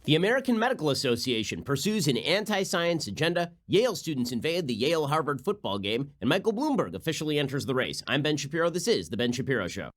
The American Medical Association pursues an anti-science agenda, Yale students invade the Yale-Harvard football game, and Michael Bloomberg officially enters the race. I'm Ben Shapiro. This is The Ben Shapiro Show.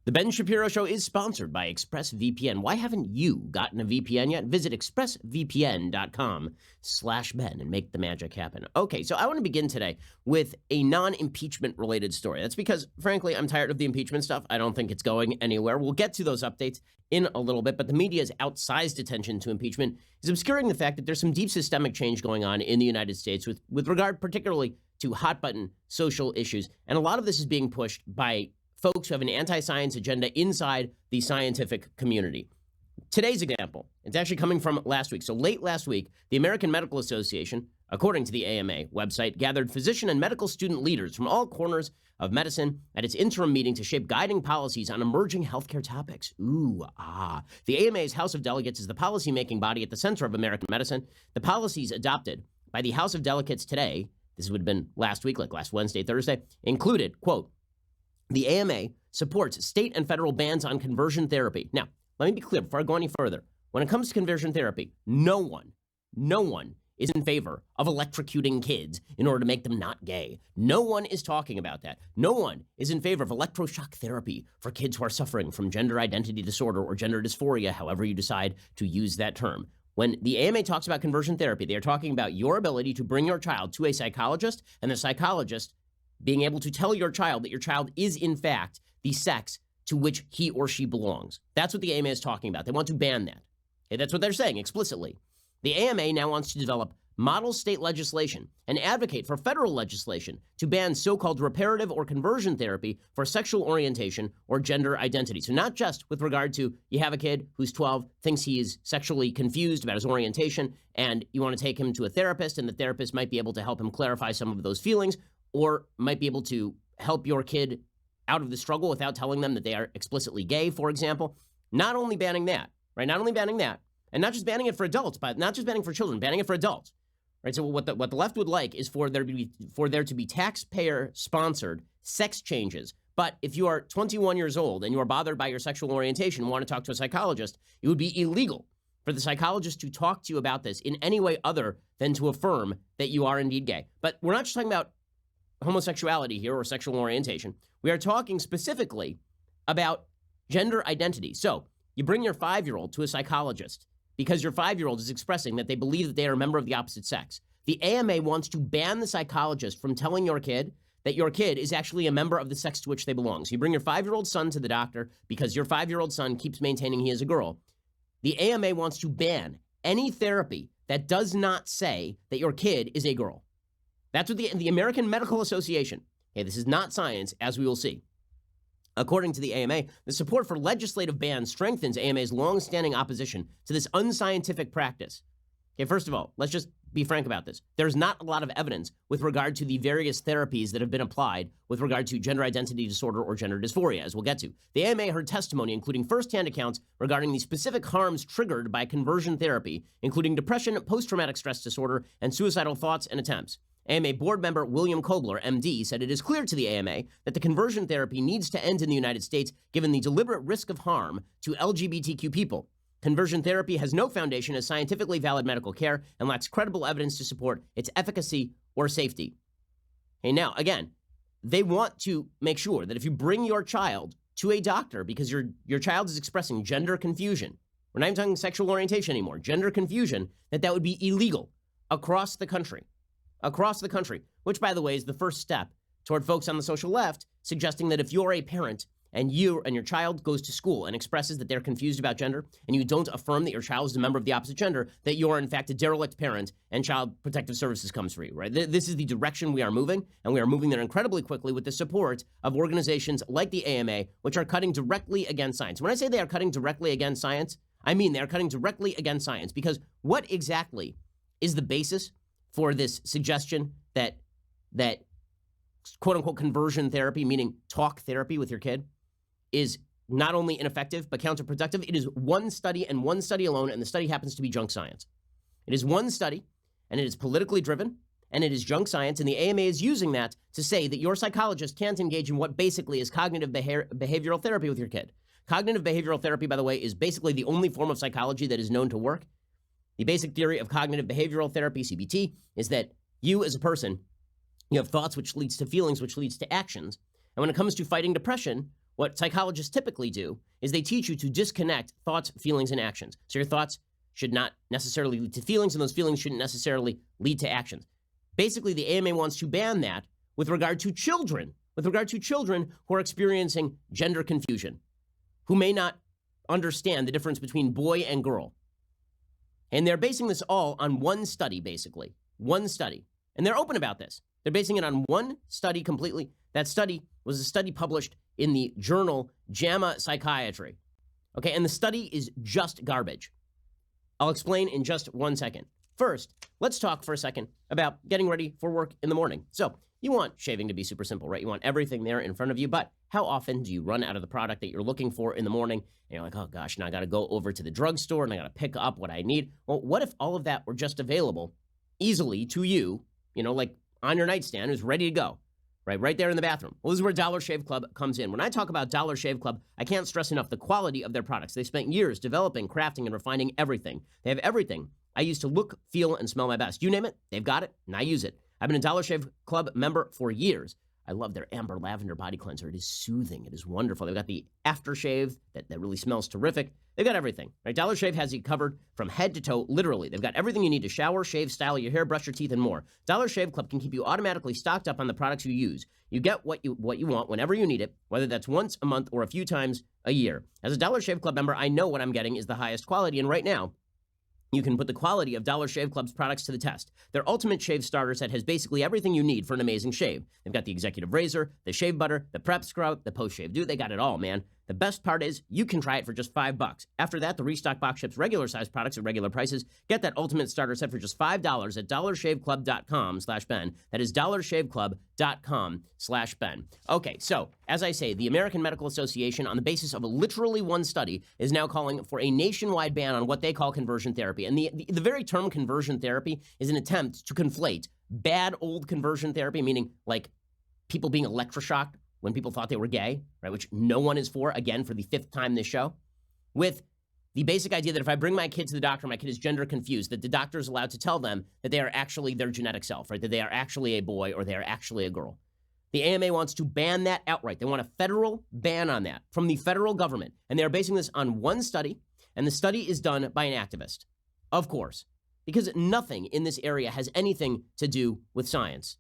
The Ben Shapiro Show is sponsored by ExpressVPN. Why haven't you gotten a VPN yet? Visit expressvpn.com/Ben and make the magic happen. Okay, so I want to begin today with a non-impeachment related story. That's because, frankly, I'm tired of the impeachment stuff. I don't think it's going anywhere. We'll get to those updates in a little bit, but the media's outsized attention to impeachment is obscuring the fact that there's some deep systemic change going on in the United States with regard particularly to hot-button social issues. And a lot of this is being pushed by folks who have an anti-science agenda inside the scientific community. Today's example, it's actually coming from last week. So late last week, the American Medical Association, according to the AMA website, gathered physician and medical student leaders from all corners of medicine at its interim meeting to shape guiding policies on emerging healthcare topics. The AMA's House of Delegates is the policymaking body at the center of American medicine. The policies adopted by the House of Delegates today, this would have been last week, like last Wednesday, Thursday, included, quote, the AMA supports state and federal bans on conversion therapy. Now, let me be clear before I go any further. When it comes to conversion therapy, no one is in favor of electrocuting kids in order to make them not gay. No one is talking about that. No one is in favor of electroshock therapy for kids who are suffering from gender identity disorder or gender dysphoria, however you decide to use that term. When the AMA talks about conversion therapy, they are talking about your ability to bring your child to a psychologist, and the psychologist being able to tell your child that your child is, in fact, the sex to which he or she belongs. That's what the AMA is talking about. They want to ban that. Okay, that's what they're saying explicitly. The AMA now wants to develop model state legislation and advocate for federal legislation to ban so-called reparative or conversion therapy for sexual orientation or gender identity. So not just with regard to you have a kid who's 12, thinks he is sexually confused about his orientation, and you want to take him to a therapist, and the therapist might be able to help him clarify some of those feelings, or might be able to help your kid out of the struggle without telling them that they are explicitly gay, for example. Not only banning that, right? Not only banning that, and not just banning it for adults, but not just banning for children, banning it for adults, right? So what the left would like is for there to be taxpayer-sponsored sex changes. But if you are 21 years old and you are bothered by your sexual orientation and want to talk to a psychologist, it would be illegal for the psychologist to talk to you about this in any way other than to affirm that you are indeed gay. But we're not just talking about homosexuality here or sexual orientation. We are talking specifically about gender identity. So you bring your 5-year-old to a psychologist because your 5-year-old is expressing that they believe that they are a member of the opposite sex. The AMA wants to ban the psychologist from telling your kid that your kid is actually a member of the sex to which they belong. So you bring your 5-year-old son to the doctor because your 5-year-old son keeps maintaining he is a girl. The AMA wants to ban any therapy that does not say that your kid is a girl. That's what the American Medical Association, okay, this is not science, as we will see. According to the AMA, the support for legislative bans strengthens AMA's long-standing opposition to this unscientific practice. Okay, first of all, let's just be frank about this. There's not a lot of evidence with regard to the various therapies that have been applied with regard to gender identity disorder or gender dysphoria, as we'll get to. The AMA heard testimony, including firsthand accounts regarding the specific harms triggered by conversion therapy, including depression, post-traumatic stress disorder, and suicidal thoughts and attempts. AMA board member William Kobler, MD, said it is clear to the AMA that the conversion therapy needs to end in the United States given the deliberate risk of harm to LGBTQ people. Conversion therapy has no foundation as scientifically valid medical care and lacks credible evidence to support its efficacy or safety. Okay, now, again, they want to make sure that if you bring your child to a doctor because your child is expressing gender confusion, we're not even talking sexual orientation anymore, gender confusion, that would be illegal across the country. Across the country, which, by the way, is the first step toward folks on the social left suggesting that if you're a parent and your child goes to school and expresses that they're confused about gender and you don't affirm that your child is a member of the opposite gender, that you're in fact a derelict parent and Child Protective Services comes for you, right? This is the direction we are moving, and we are moving there incredibly quickly with the support of organizations like the AMA, which are cutting directly against science. When I say they are cutting directly against science, I mean they are cutting directly against science, because what exactly is the basis for this suggestion that quote-unquote conversion therapy, meaning talk therapy with your kid, is not only ineffective but counterproductive? It is one study and one study alone, and the study happens to be junk science. It is one study, and it is politically driven, and it is junk science, and the AMA is using that to say that your psychologist can't engage in what basically is cognitive behavioral therapy with your kid. Cognitive behavioral therapy, by the way, is basically the only form of psychology that is known to work. The basic theory of cognitive behavioral therapy, CBT, is that you as a person, you have thoughts which leads to feelings, which leads to actions. And when it comes to fighting depression, what psychologists typically do is they teach you to disconnect thoughts, feelings, and actions. So your thoughts should not necessarily lead to feelings, and those feelings shouldn't necessarily lead to actions. Basically, the AMA wants to ban that with regard to children who are experiencing gender confusion, who may not understand the difference between boy and girl. And they're basing this all on one study, basically. One study. And they're open about this. They're basing it on one study completely. That study was a study published in the journal JAMA Psychiatry. Okay, and the study is just garbage. I'll explain in just 1 second. First, let's talk for a second about getting ready for work in the morning. So, you want shaving to be super simple, right? You want everything there in front of you, but how often do you run out of the product that you're looking for in the morning? And you're like, oh gosh, now I got to go over to the drugstore and I got to pick up what I need. Well, what if all of that were just available easily to you, like on your nightstand, is ready to go, right there in the bathroom? Well, this is where Dollar Shave Club comes in. When I talk about Dollar Shave Club, I can't stress enough the quality of their products. They spent years developing, crafting, and refining everything. They have everything I used to look, feel, and smell my best. You name it, they've got it, and I use it. I've been a Dollar Shave Club member for years. I love their Amber Lavender Body Cleanser. It is soothing. It is wonderful. They've got the aftershave that really smells terrific. They've got everything, right? Dollar Shave has you covered from head to toe, literally. They've got everything you need to shower, shave, style your hair, brush your teeth, and more. Dollar Shave Club can keep you automatically stocked up on the products you use. You get what you want whenever you need it, whether that's once a month or a few times a year. As a Dollar Shave Club member, I know what I'm getting is the highest quality, and right now, you can put the quality of Dollar Shave Club's products to the test. Their Ultimate Shave Starter Set has basically everything you need for an amazing shave. They've got the executive razor, the shave butter, the prep scrub, the post-shave dew. They got it all, man. The best part is you can try it for just $5. After that, the restock box ships regular-sized products at regular prices. Get that Ultimate Starter Set for just $5 at dollarshaveclub.com/Ben. That is dollarshaveclub.com/Ben. Okay, so as I say, the American Medical Association, on the basis of literally one study, is now calling for a nationwide ban on what they call conversion therapy. And the very term conversion therapy is an attempt to conflate bad old conversion therapy, meaning like people being electroshocked when people thought they were gay, right, which no one is for, again, for the 5th time this show, with the basic idea that if I bring my kid to the doctor, my kid is gender confused, that the doctor is allowed to tell them that they are actually their genetic self, right, that they are actually a boy or they are actually a girl. The AMA wants to ban that outright. They want a federal ban on that from the federal government, and they are basing this on one study, and the study is done by an activist, of course, because nothing in this area has anything to do with science,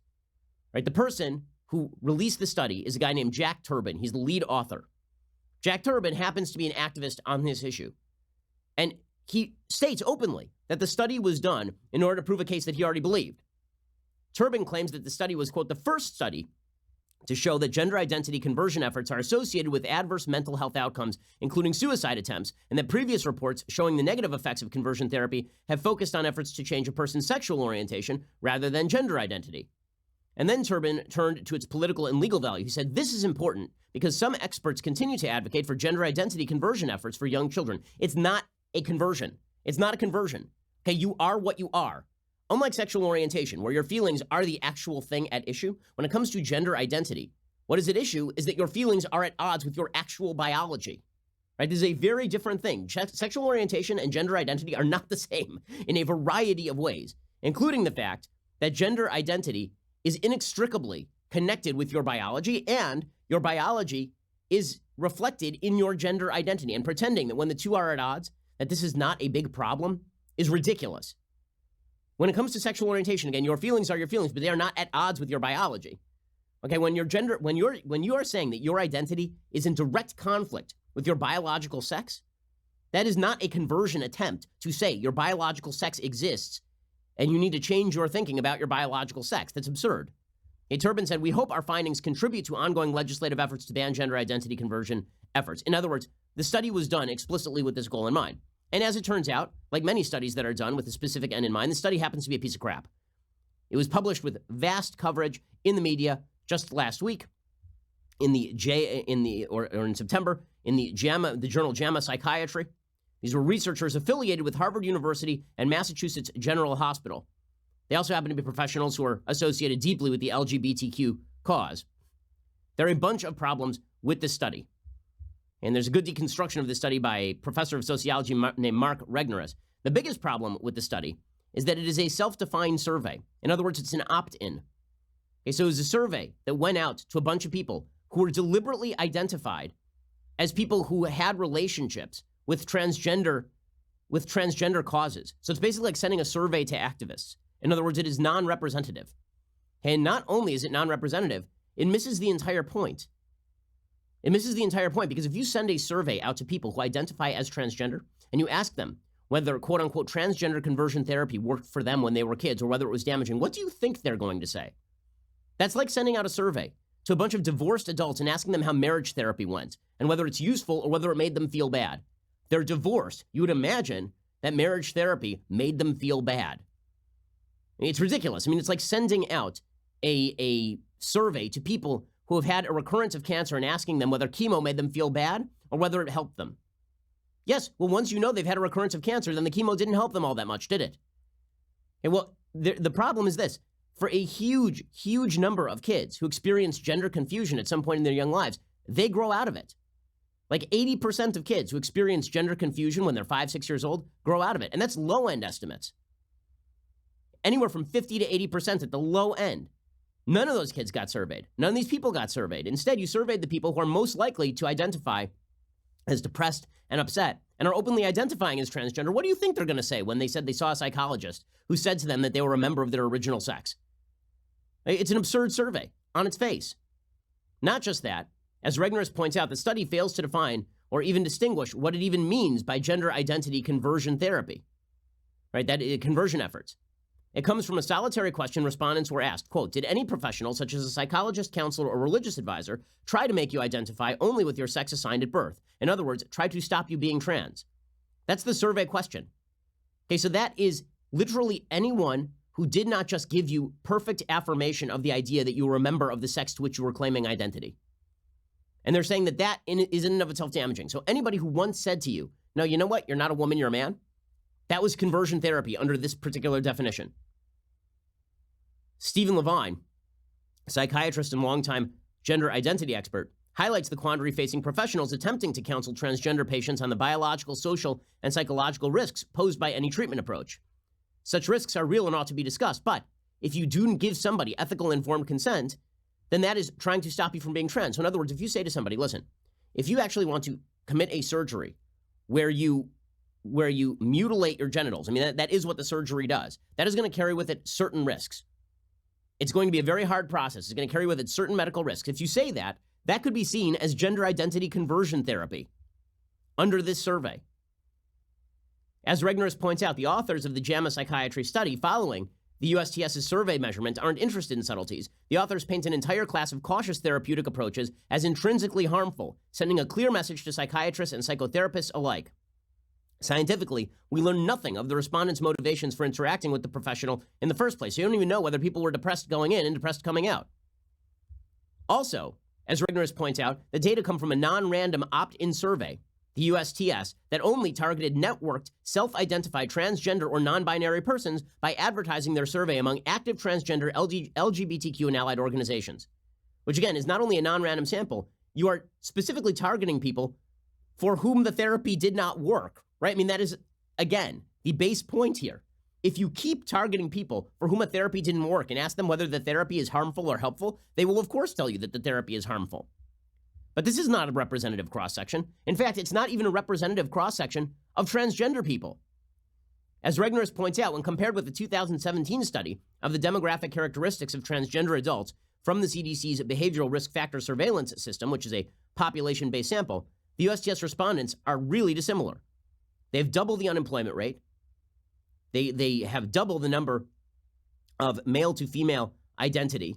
right? The person who released the study is a guy named Jack Turbin. He's the lead author. Jack Turbin happens to be an activist on this issue. And he states openly that the study was done in order to prove a case that he already believed. Turbin claims that the study was, quote, the first study to show that gender identity conversion efforts are associated with adverse mental health outcomes, including suicide attempts, and that previous reports showing the negative effects of conversion therapy have focused on efforts to change a person's sexual orientation rather than gender identity. And then Turbin turned to its political and legal value. He said, this is important because some experts continue to advocate for gender identity conversion efforts for young children. It's not a conversion. It's not a conversion. Okay, you are what you are. Unlike sexual orientation, where your feelings are the actual thing at issue, when it comes to gender identity, what is at issue is that your feelings are at odds with your actual biology. Right? This is a very different thing. Sexual orientation and gender identity are not the same in a variety of ways, including the fact that gender identity is inextricably connected with your biology, and your biology is reflected in your gender identity. And pretending that when the two are at odds, that this is not a big problem is ridiculous. When it comes to sexual orientation, again, your feelings are your feelings, but they are not at odds with your biology. Okay, when you are saying that your identity is in direct conflict with your biological sex, that is not a conversion attempt to say your biological sex exists and you need to change your thinking about your biological sex. That's absurd. Turbin said, we hope our findings contribute to ongoing legislative efforts to ban gender identity conversion efforts. In other words, the study was done explicitly with this goal in mind. And as it turns out, like many studies that are done with a specific end in mind, the study happens to be a piece of crap. It was published with vast coverage in the media just last week in September in the journal JAMA Psychiatry. These were researchers affiliated with Harvard University and Massachusetts General Hospital. They also happen to be professionals who are associated deeply with the LGBTQ cause. There are a bunch of problems with this study. And there's a good deconstruction of this study by a professor of sociology named Mark Regnerus. The biggest problem with the study is that it is a self-defined survey. In other words, it's an opt-in. Okay, so it was a survey that went out to a bunch of people who were deliberately identified as people who had relationships with transgender causes. So it's basically like sending a survey to activists. In other words, it is non-representative. And not only is it non-representative, it misses the entire point. It misses the entire point because if you send a survey out to people who identify as transgender and you ask them whether quote unquote transgender conversion therapy worked for them when they were kids or whether it was damaging, what do you think they're going to say? That's like sending out a survey to a bunch of divorced adults and asking them how marriage therapy went and whether it's useful or whether it made them feel bad. They're divorced. You would imagine that marriage therapy made them feel bad. It's ridiculous. I mean, it's like sending out a survey to people who have had a recurrence of cancer and asking them whether chemo made them feel bad or whether it helped them. Yes, well, once you know they've had a recurrence of cancer, then the chemo didn't help them all that much, did it? And well, the problem is this. For a huge, huge number of kids who experience gender confusion at some point in their young lives, they grow out of it. Like 80% of kids who experience gender confusion when they're 5, 6 years old grow out of it. And that's low-end estimates. Anywhere from 50 to 80% at the low end. None of those kids got surveyed. None of these people got surveyed. Instead, you surveyed the people who are most likely to identify as depressed and upset and are openly identifying as transgender. What do you think they're going to say when they said they saw a psychologist who said to them that they were a member of their original sex? It's an absurd survey on its face. Not just that, as Regnerus points out, the study fails to define or even distinguish what it even means by gender identity conversion therapy, right? That conversion efforts. It comes from a solitary question respondents were asked, quote, did any professional, such as a psychologist, counselor, or religious advisor, try to make you identify only with your sex assigned at birth? In other words, try to stop you being trans. That's the survey question. Okay, so that is literally anyone who did not just give you perfect affirmation of the idea that you were a member of the sex to which you were claiming identity. And they're saying that that is in and of itself damaging. So anybody who once said to you, no, you know what, you're not a woman, you're a man, that was conversion therapy under this particular definition. Stephen Levine, psychiatrist and longtime gender identity expert, highlights the quandary facing professionals attempting to counsel transgender patients on the biological, social, and psychological risks posed by any treatment approach. Such risks are real and ought to be discussed, but if you do give somebody ethical informed consent, then that is trying to stop you from being trans. So in other words, if you say to somebody, listen, if you actually want to commit a surgery where you mutilate your genitals, I mean, that is what the surgery does. That is going to carry with it certain risks. It's going to be a very hard process. It's going to carry with it certain medical risks. If you say that, that could be seen as gender identity conversion therapy under this survey. As Regnerus points out, the authors of the JAMA Psychiatry study following the USTS's survey measurement aren't interested in subtleties. The authors paint an entire class of cautious therapeutic approaches as intrinsically harmful, sending a clear message to psychiatrists and psychotherapists alike. Scientifically, we learn nothing of the respondents' motivations for interacting with the professional in the first place. You don't even know whether people were depressed going in and depressed coming out. Also, as Regnerus points out, the data come from a non-random opt-in survey, the USTS, that only targeted networked, self-identified transgender or non-binary persons by advertising their survey among active transgender LGBTQ and allied organizations. Which again is not only a non-random sample, you are specifically targeting people for whom the therapy did not work. Right? I mean, that is, again, the base point here. If you keep targeting people for whom a therapy didn't work and ask them whether the therapy is harmful or helpful, they will, of course, tell you that the therapy is harmful. But this is not a representative cross-section. In fact, it's not even a representative cross-section of transgender people. As Regnerus points out, when compared with the 2017 study of the demographic characteristics of transgender adults from the CDC's Behavioral Risk Factor Surveillance System, which is a population-based sample, the USTS respondents are really dissimilar. They have double the unemployment rate. They have double the number of male to female identity.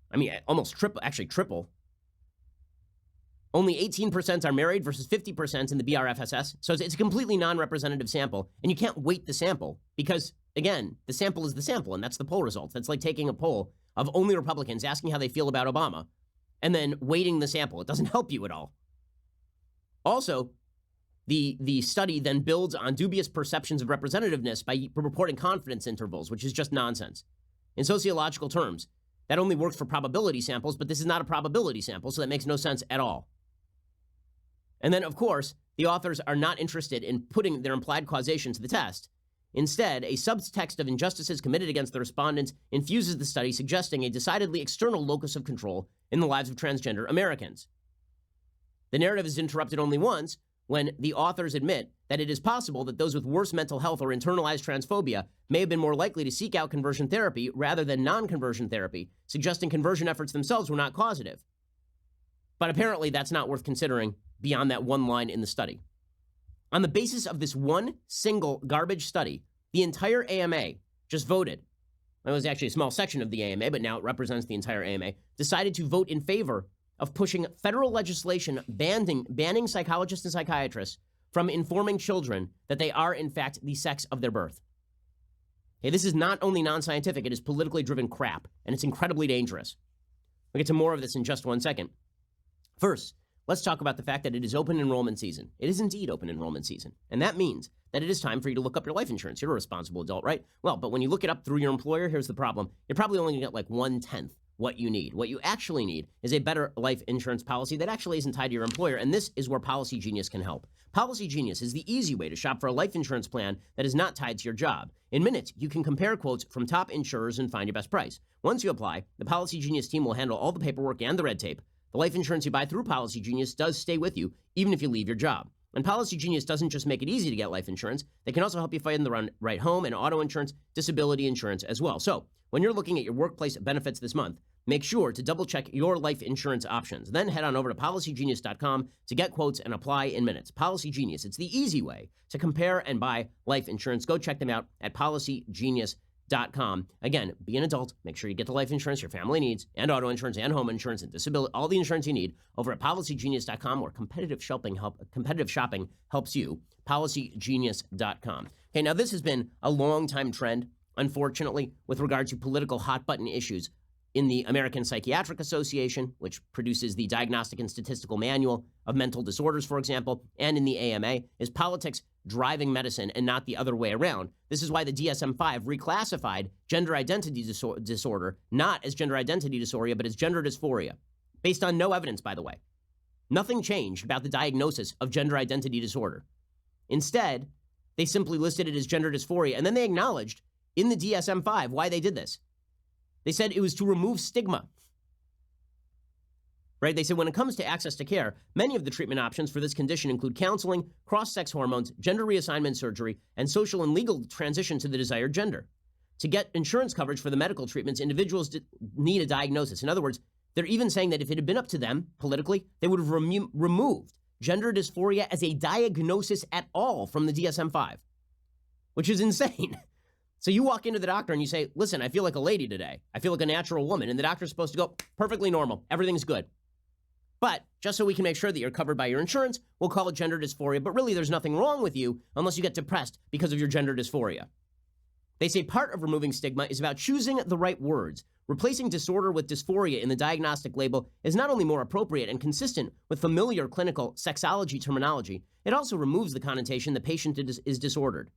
I mean, almost triple, actually triple. Only 18% are married versus 50% in the BRFSS. So it's a completely non-representative sample. And you can't weight the sample because, again, the sample is the sample, and that's the poll results. That's like taking a poll of only Republicans asking how they feel about Obama and then weighting the sample. It doesn't help you at all. Also, The study then builds on dubious perceptions of representativeness by reporting confidence intervals, which is just nonsense. In sociological terms, that only works for probability samples, but this is not a probability sample, so that makes no sense at all. And then, of course, the authors are not interested in putting their implied causation to the test. Instead, a subtext of injustices committed against the respondents infuses the study, suggesting a decidedly external locus of control in the lives of transgender Americans. The narrative is interrupted only once, when the authors admit that it is possible that those with worse mental health or internalized transphobia may have been more likely to seek out conversion therapy rather than non-conversion therapy, suggesting conversion efforts themselves were not causative. But apparently that's not worth considering beyond that one line in the study. On the basis of this one single garbage study, the entire AMA just voted. It was actually a small section of the AMA, but now it represents the entire AMA, decided to vote in favor of pushing federal legislation banning psychologists and psychiatrists from informing children that they are, in fact, the sex of their birth. Okay, this is not only non-scientific, it is politically driven crap, and it's incredibly dangerous. We'll get to more of this in just one second. First, let's talk about the fact that it is open enrollment season. It is indeed open enrollment season, and that means that it is time for you to look up your life insurance. You're a responsible adult, right? Well, but when you look it up through your employer, here's the problem. You're probably only going to get like 1/10 what you need. What you actually need is a better life insurance policy that actually isn't tied to your employer, and this is where Policy Genius can help. Policy Genius is the easy way to shop for a life insurance plan that is not tied to your job. In minutes, you can compare quotes from top insurers and find your best price. Once you apply, the Policy Genius team will handle all the paperwork and the red tape. The life insurance you buy through Policy Genius does stay with you, even if you leave your job. And Policy Genius doesn't just make it easy to get life insurance, they can also help you find the right home and auto insurance, disability insurance as well. So, when you're looking at your workplace benefits this month, make sure to double-check your life insurance options. Then head on over to PolicyGenius.com to get quotes and apply in minutes. Policy Genius, it's the easy way to compare and buy life insurance. Go check them out at PolicyGenius.com. Again, be an adult. Make sure you get the life insurance your family needs, and auto insurance, and home insurance, and disability, all the insurance you need over at PolicyGenius.com, where competitive shopping helps you. PolicyGenius.com. Okay, now this has been a long-time trend, unfortunately, with regard to political hot-button issues in the American Psychiatric Association, which produces the Diagnostic and Statistical Manual of Mental Disorders, for example, and in the AMA, is politics driving medicine and not the other way around. This is why the DSM-5 reclassified gender identity disorder not as gender identity dysphoria, but as gender dysphoria, based on no evidence, by the way. Nothing changed about the diagnosis of gender identity disorder. Instead, they simply listed it as gender dysphoria, and then they acknowledged in the DSM-5 why they did this. They said it was to remove stigma, right? They said when it comes to access to care, many of the treatment options for this condition include counseling, cross-sex hormones, gender reassignment surgery, and social and legal transition to the desired gender. To get insurance coverage for the medical treatments, individuals need a diagnosis. In other words, they're even saying that if it had been up to them politically, they would have removed gender dysphoria as a diagnosis at all from the DSM-5, which is insane. So you walk into the doctor and you say, listen, I feel like a lady today. I feel like a natural woman. And the doctor's supposed to go, perfectly normal. Everything's good. But just so we can make sure that you're covered by your insurance, we'll call it gender dysphoria. But really, there's nothing wrong with you unless you get depressed because of your gender dysphoria. They say part of removing stigma is about choosing the right words. Replacing disorder with dysphoria in the diagnostic label is not only more appropriate and consistent with familiar clinical sexology terminology, it also removes the connotation the patient is disordered.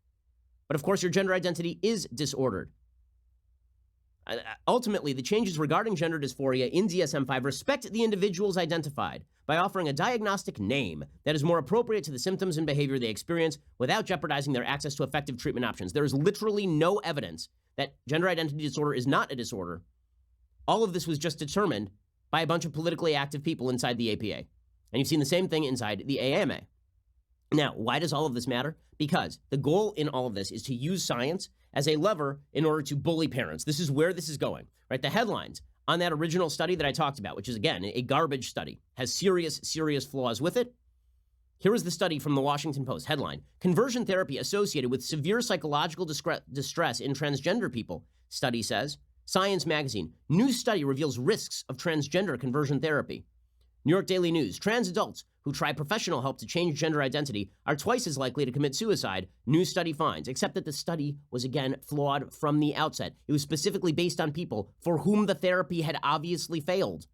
But of course, your gender identity is disordered. Ultimately, the changes regarding gender dysphoria in DSM-5 respect the individuals identified by offering a diagnostic name that is more appropriate to the symptoms and behavior they experience without jeopardizing their access to effective treatment options. There is literally no evidence that gender identity disorder is not a disorder. All of this was just determined by a bunch of politically active people inside the APA. And you've seen the same thing inside the AMA. Now, why does all of this matter? Because the goal in all of this is to use science as a lever in order to bully parents. This is where this is going, right? The headlines on that original study that I talked about, which is, again, a garbage study, has serious, serious flaws with it. Here is the study from the Washington Post. Headline: Conversion therapy associated with severe psychological distress in transgender people, study says. Science magazine: new study reveals risks of transgender conversion therapy. New York Daily News: trans adults who try professional help to change gender identity are twice as likely to commit suicide, new study finds, except that the study was, again, flawed from the outset. It was specifically based on people for whom the therapy had obviously failed.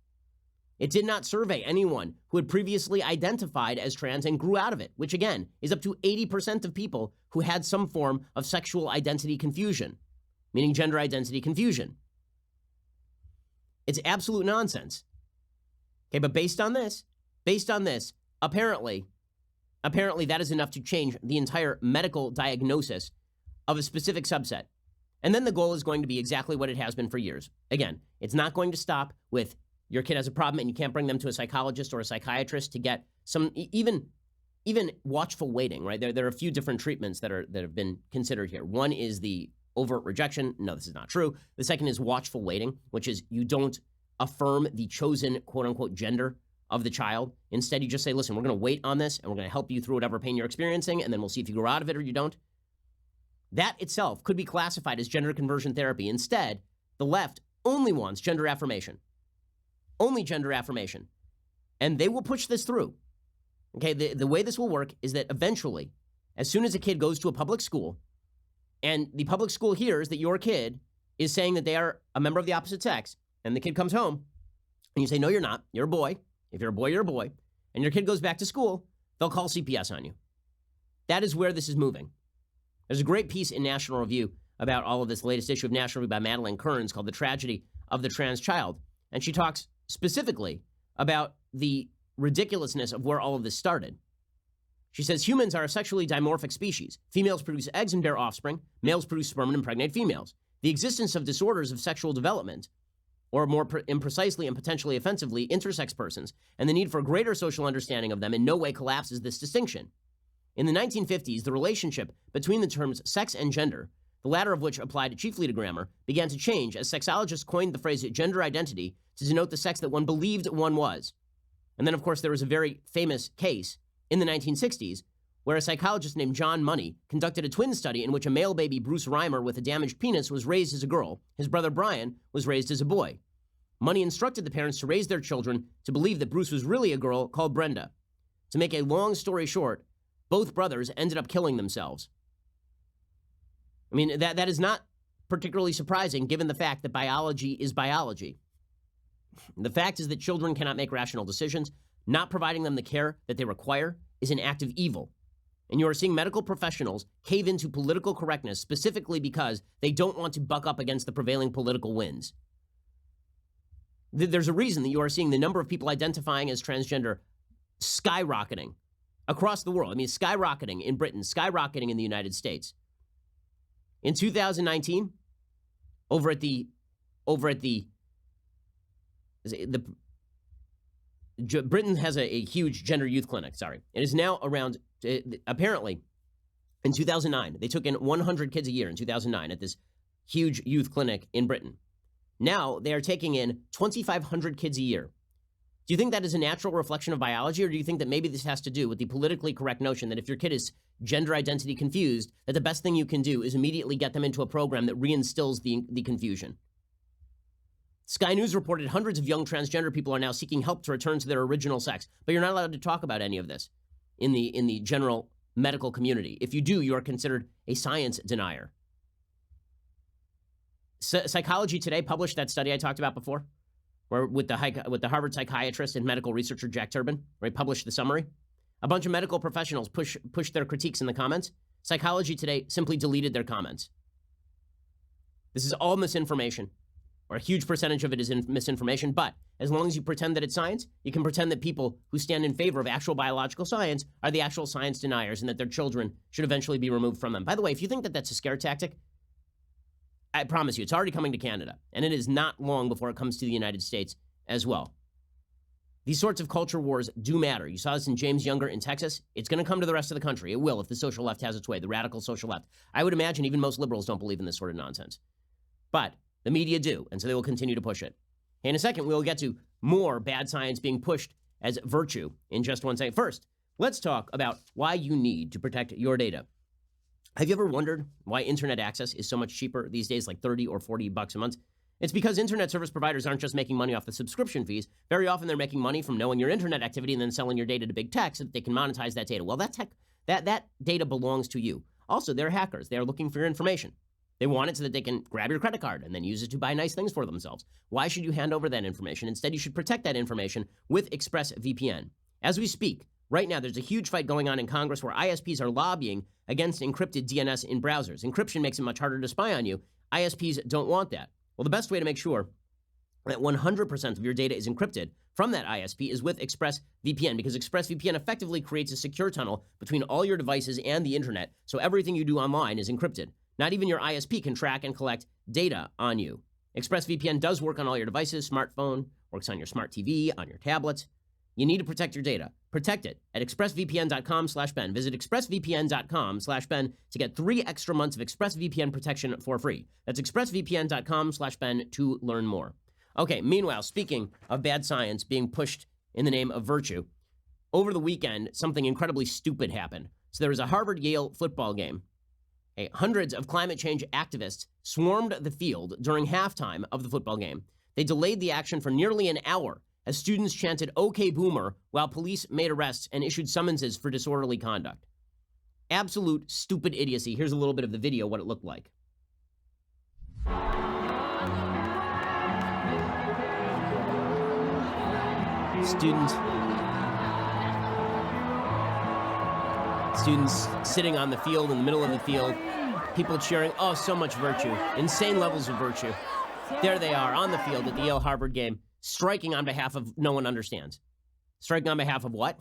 It did not survey anyone who had previously identified as trans and grew out of it, which again is up to 80% of people who had some form of sexual identity confusion, meaning gender identity confusion. It's absolute nonsense. Okay, but based on this, apparently that is enough to change the entire medical diagnosis of a specific subset. And then the goal is going to be exactly what it has been for years. Again, it's not going to stop with your kid has a problem and you can't bring them to a psychologist or a psychiatrist to get some, even watchful waiting, right? There are a few different treatments that have been considered here. One is the overt rejection. No, this is not true. The second is watchful waiting, which is you don't affirm the chosen quote unquote gender of the child. Instead, you just say, listen, we're going to wait on this and we're going to help you through whatever pain you're experiencing, and then we'll see if you grow out of it or you don't. That itself could be classified as gender conversion therapy. Instead, the left only wants gender affirmation. Only gender affirmation. And they will push this through. Okay, the way this will work is that eventually, as soon as a kid goes to a public school, and the public school hears that your kid is saying that they are a member of the opposite sex, and the kid comes home, and you say, no, you're not. You're a boy. If you're a boy, you're a boy. And your kid goes back to school, they'll call CPS on you. That is where this is moving. There's a great piece in National Review about all of this, latest issue of National Review by Madeline Kearns called The Tragedy of the Trans Child. And she talks specifically about the ridiculousness of where all of this started. She says, humans are a sexually dimorphic species. Females produce eggs and bear offspring. Males produce sperm and impregnate females. The existence of disorders of sexual development, or more imprecisely and potentially offensively, intersex persons, and the need for greater social understanding of them in no way collapses this distinction. In the 1950s, the relationship between the terms sex and gender, the latter of which applied chiefly to grammar, began to change as sexologists coined the phrase gender identity to denote the sex that one believed one was. And then, of course, there was a very famous case in the 1960s where a psychologist named John Money conducted a twin study in which a male baby, Bruce Reimer, with a damaged penis was raised as a girl. His brother Brian was raised as a boy. Money instructed the parents to raise their children to believe that Bruce was really a girl called Brenda. To make a long story short, both brothers ended up killing themselves. I mean, that is not particularly surprising given the fact that biology is biology. The fact is that children cannot make rational decisions. Not providing them the care that they require is an act of evil. And you are seeing medical professionals cave into political correctness specifically because they don't want to buck up against the prevailing political winds. There's a reason that you are seeing the number of people identifying as transgender skyrocketing across the world. I mean, skyrocketing in Britain, skyrocketing in the United States. In 2019, Britain has a huge gender youth clinic, It is now around, apparently, in 2009, they took in 100 kids a year in 2009 at this huge youth clinic in Britain. Now they are taking in 2,500 kids a year. Do you think that is a natural reflection of biology, or do you think that maybe this has to do with the politically correct notion that if your kid is gender identity confused, that the best thing you can do is immediately get them into a program that reinstills the confusion? Sky News reported hundreds of young transgender people are now seeking help to return to their original sex, but you're not allowed to talk about any of this in the general medical community. If you do, you are considered a science denier. Psychology Today published that study I talked about before, where with the Harvard psychiatrist and medical researcher Jack Turbin, where he published the summary. A bunch of medical professionals pushed their critiques in the comments. Psychology Today simply deleted their comments. This is all misinformation, or a huge percentage of it is misinformation, but as long as you pretend that it's science, you can pretend that people who stand in favor of actual biological science are the actual science deniers and that their children should eventually be removed from them. By the way, if you think that that's a scare tactic, I promise you, it's already coming to Canada, and it is not long before it comes to the United States as well. These sorts of culture wars do matter. You saw this in James Younger in Texas. It's going to come to the rest of the country. It will if the social left has its way, the radical social left. I would imagine even most liberals don't believe in this sort of nonsense. But the media do, and so they will continue to push it. In a second, we will get to more bad science being pushed as virtue in just one second. First, let's talk about why you need to protect your data. Have you ever wondered why internet access is so much cheaper these days, like $30 or $40 a month? It's because internet service providers aren't just making money off the subscription fees. Very often they're making money from knowing your internet activity and then selling your data to big tech so that they can monetize that data. Well, that data belongs to you. Also, they're hackers. They are looking for your information. They want it so that they can grab your credit card and then use it to buy nice things for themselves. Why should you hand over that information? Instead, you should protect that information with ExpressVPN. As we speak, right now, there's a huge fight going on in Congress where ISPs are lobbying against encrypted DNS in browsers. Encryption makes it much harder to spy on you. ISPs don't want that. Well, the best way to make sure that 100% of your data is encrypted from that ISP is with ExpressVPN, because ExpressVPN effectively creates a secure tunnel between all your devices and the internet, so everything you do online is encrypted. Not even your ISP can track and collect data on you. ExpressVPN does work on all your devices, smartphone, works on your smart TV, on your tablets. You need to protect your data. Protect it at expressvpn.com/Ben. Visit expressvpn.com/Ben to get 3 extra months of ExpressVPN protection for free. That's expressvpn.com/Ben to learn more. Okay, meanwhile, speaking of bad science being pushed in the name of virtue, over the weekend, something incredibly stupid happened. So there was a Harvard-Yale football game. Hundreds of climate change activists swarmed the field during halftime of the football game. They delayed the action for nearly an hour as students chanted "OK Boomer" while police made arrests and issued summonses for disorderly conduct. Absolute stupid idiocy. Here's a little bit of the video, what it looked like. Students sitting on the field, in the middle of the field, people cheering. Oh, so much virtue, insane levels of virtue. There they are on the field at the Yale-Harvard game, striking on behalf of no one understands. Striking on behalf of what?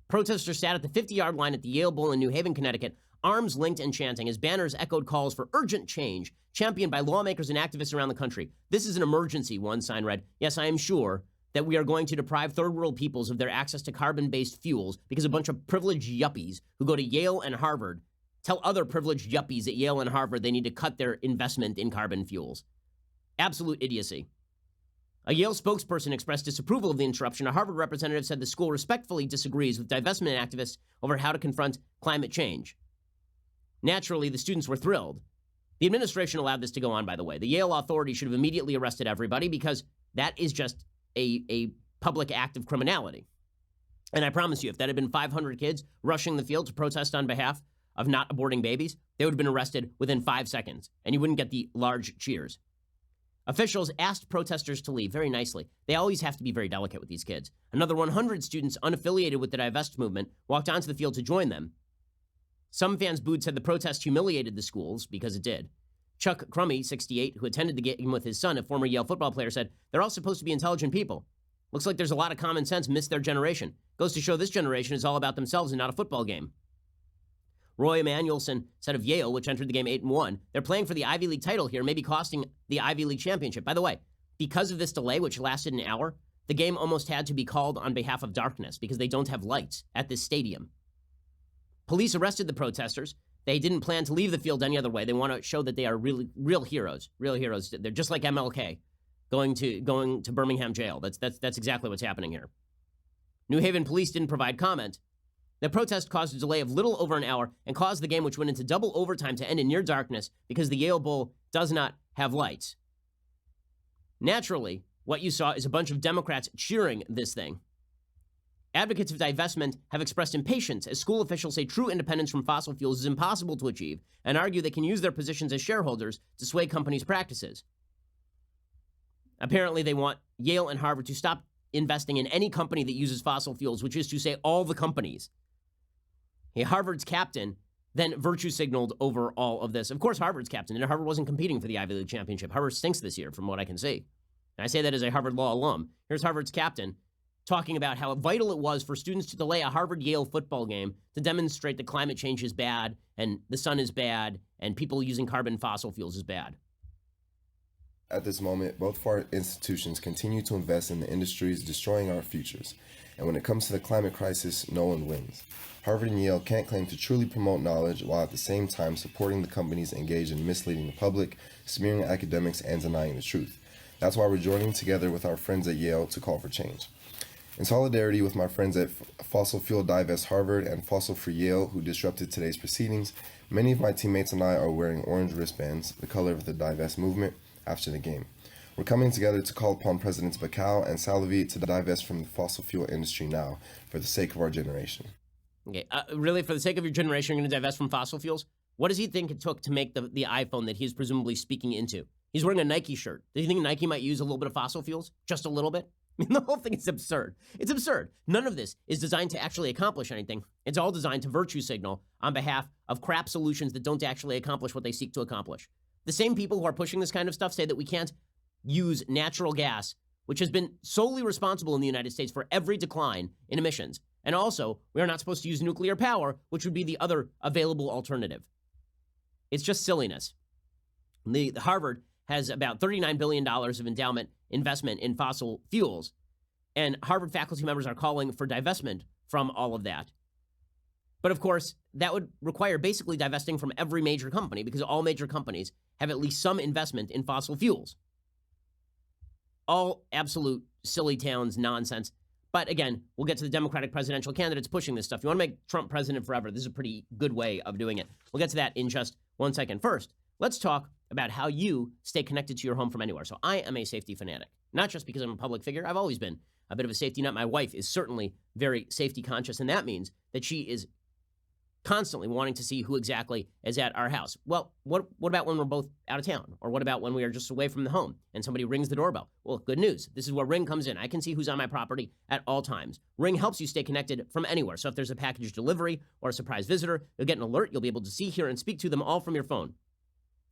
Protesters sat at the 50-yard line at the Yale Bowl in New Haven, Connecticut, arms linked and chanting as banners echoed calls for urgent change, championed by lawmakers and activists around the country. This is an emergency, one sign read. Yes, I am sure that we are going to deprive third-world peoples of their access to carbon-based fuels because a bunch of privileged yuppies who go to Yale and Harvard tell other privileged yuppies at Yale and Harvard they need to cut their investment in carbon fuels. Absolute idiocy. A Yale spokesperson expressed disapproval of the interruption. A Harvard representative said the school respectfully disagrees with divestment activists over how to confront climate change. Naturally, the students were thrilled. The administration allowed this to go on, by the way. The Yale authorities should have immediately arrested everybody because that is just a public act of criminality. And I promise you, if that had been 500 kids rushing the field to protest on behalf of not aborting babies, they would have been arrested within 5 seconds, and you wouldn't get the large cheers. Officials asked protesters to leave very nicely. They always have to be very delicate with these kids. Another 100 students unaffiliated with the Divest movement walked onto the field to join them. Some fans booed said the protest humiliated the schools, because it did. Chuck Crummy, 68, who attended the game with his son, a former Yale football player, said, "They're all supposed to be intelligent people. Looks like there's a lot of common sense missed their generation. Goes to show this generation is all about themselves and not a football game." Roy Emanuelson said of Yale, which entered the game 8-1, "They're playing for the Ivy League title here, maybe costing the Ivy League championship." By the way, because of this delay, which lasted an hour, the game almost had to be called on behalf of darkness because they don't have lights at this stadium. Police arrested the protesters. They didn't plan to leave the field any other way. They want to show that they are real heroes. Real heroes. They're just like MLK going to Birmingham jail. That's exactly what's happening here. New Haven police didn't provide comment. The protest caused a delay of little over an hour and caused the game, which went into double overtime, to end in near darkness because the Yale Bowl does not have lights. Naturally, what you saw is a bunch of Democrats cheering this thing. Advocates of divestment have expressed impatience as school officials say true independence from fossil fuels is impossible to achieve and argue they can use their positions as shareholders to sway companies' practices. Apparently, they want Yale and Harvard to stop investing in any company that uses fossil fuels, which is to say all the companies. Harvard's captain then virtue signaled over all of this. Of course, Harvard's captain, and Harvard wasn't competing for the Ivy League championship. Harvard stinks this year, from what I can see. And I say that as a Harvard Law alum. Here's Harvard's captain talking about how vital it was for students to delay a Harvard-Yale football game to demonstrate that climate change is bad, and the sun is bad, and people using carbon fossil fuels is bad. At this moment, both of our institutions continue to invest in the industries destroying our futures. And when it comes to the climate crisis, no one wins. Harvard and Yale can't claim to truly promote knowledge while at the same time supporting the companies engaged in misleading the public, smearing academics, and denying the truth. That's why we're joining together with our friends at Yale to call for change. In solidarity with my friends at Fossil Fuel Divest Harvard and Fossil Free Yale, who disrupted today's proceedings, many of my teammates and I are wearing orange wristbands, the color of the Divest movement, after the game. We're coming together to call upon Presidents Bacow and Salavi to divest from the fossil fuel industry now, for the sake of our generation. Okay, really, for the sake of your generation, you're going to divest from fossil fuels? What does he think it took to make the iPhone that he's presumably speaking into? He's wearing a Nike shirt. Do you think Nike might use a little bit of fossil fuels? Just a little bit? I mean, the whole thing is absurd. It's absurd. None of this is designed to actually accomplish anything. It's all designed to virtue signal on behalf of crap solutions that don't actually accomplish what they seek to accomplish. The same people who are pushing this kind of stuff say that we can't use natural gas, which has been solely responsible in the United States for every decline in emissions. And also, we are not supposed to use nuclear power, which would be the other available alternative. It's just silliness. The Harvard has about $39 billion of endowment investment in fossil fuels, and Harvard faculty members are calling for divestment from all of that. But of course, that would require basically divesting from every major company, because all major companies have at least some investment in fossil fuels. All absolute silly towns nonsense. But again, we'll get to the Democratic presidential candidates pushing this stuff. You want to make Trump president forever. This is a pretty good way of doing it. We'll get to that in just 1 second. First, let's talk about how you stay connected to your home from anywhere. So I am a safety fanatic, not just because I'm a public figure. I've always been a bit of a safety nut. My wife is certainly very safety conscious, and that means that she is constantly wanting to see who exactly is at our house. Well, what about when we're both out of town? Or what about when we are just away from the home and somebody rings the doorbell? Well, good news. This is where Ring comes in. I can see who's on my property at all times. Ring helps you stay connected from anywhere. So if there's a package delivery or a surprise visitor, you'll get an alert. You'll be able to see, hear, and speak to them all from your phone.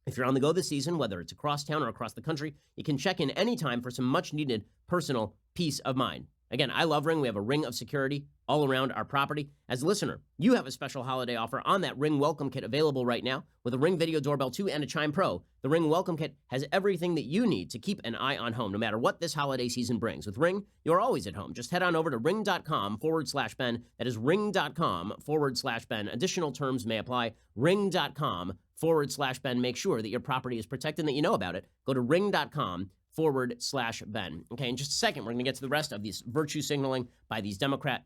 If you're on the go this season, whether it's across town or across the country, you can check in anytime for some much-needed personal peace of mind. Again, I love Ring. We have a ring of security all around our property. As a listener, you have a special holiday offer on that Ring Welcome Kit available right now with a Ring Video Doorbell 2 and a Chime Pro. The Ring Welcome Kit has everything that you need to keep an eye on home, no matter what this holiday season brings. With Ring, you're always at home. Just head on over to ring.com/Ben. That is ring.com/Ben. Additional terms may apply. Ring.com/Ben. Make sure that your property is protected and that you know about it. Go to ring.com/Ben. Okay, in just a second, we're going to get to the rest of this virtue signaling by these Democrat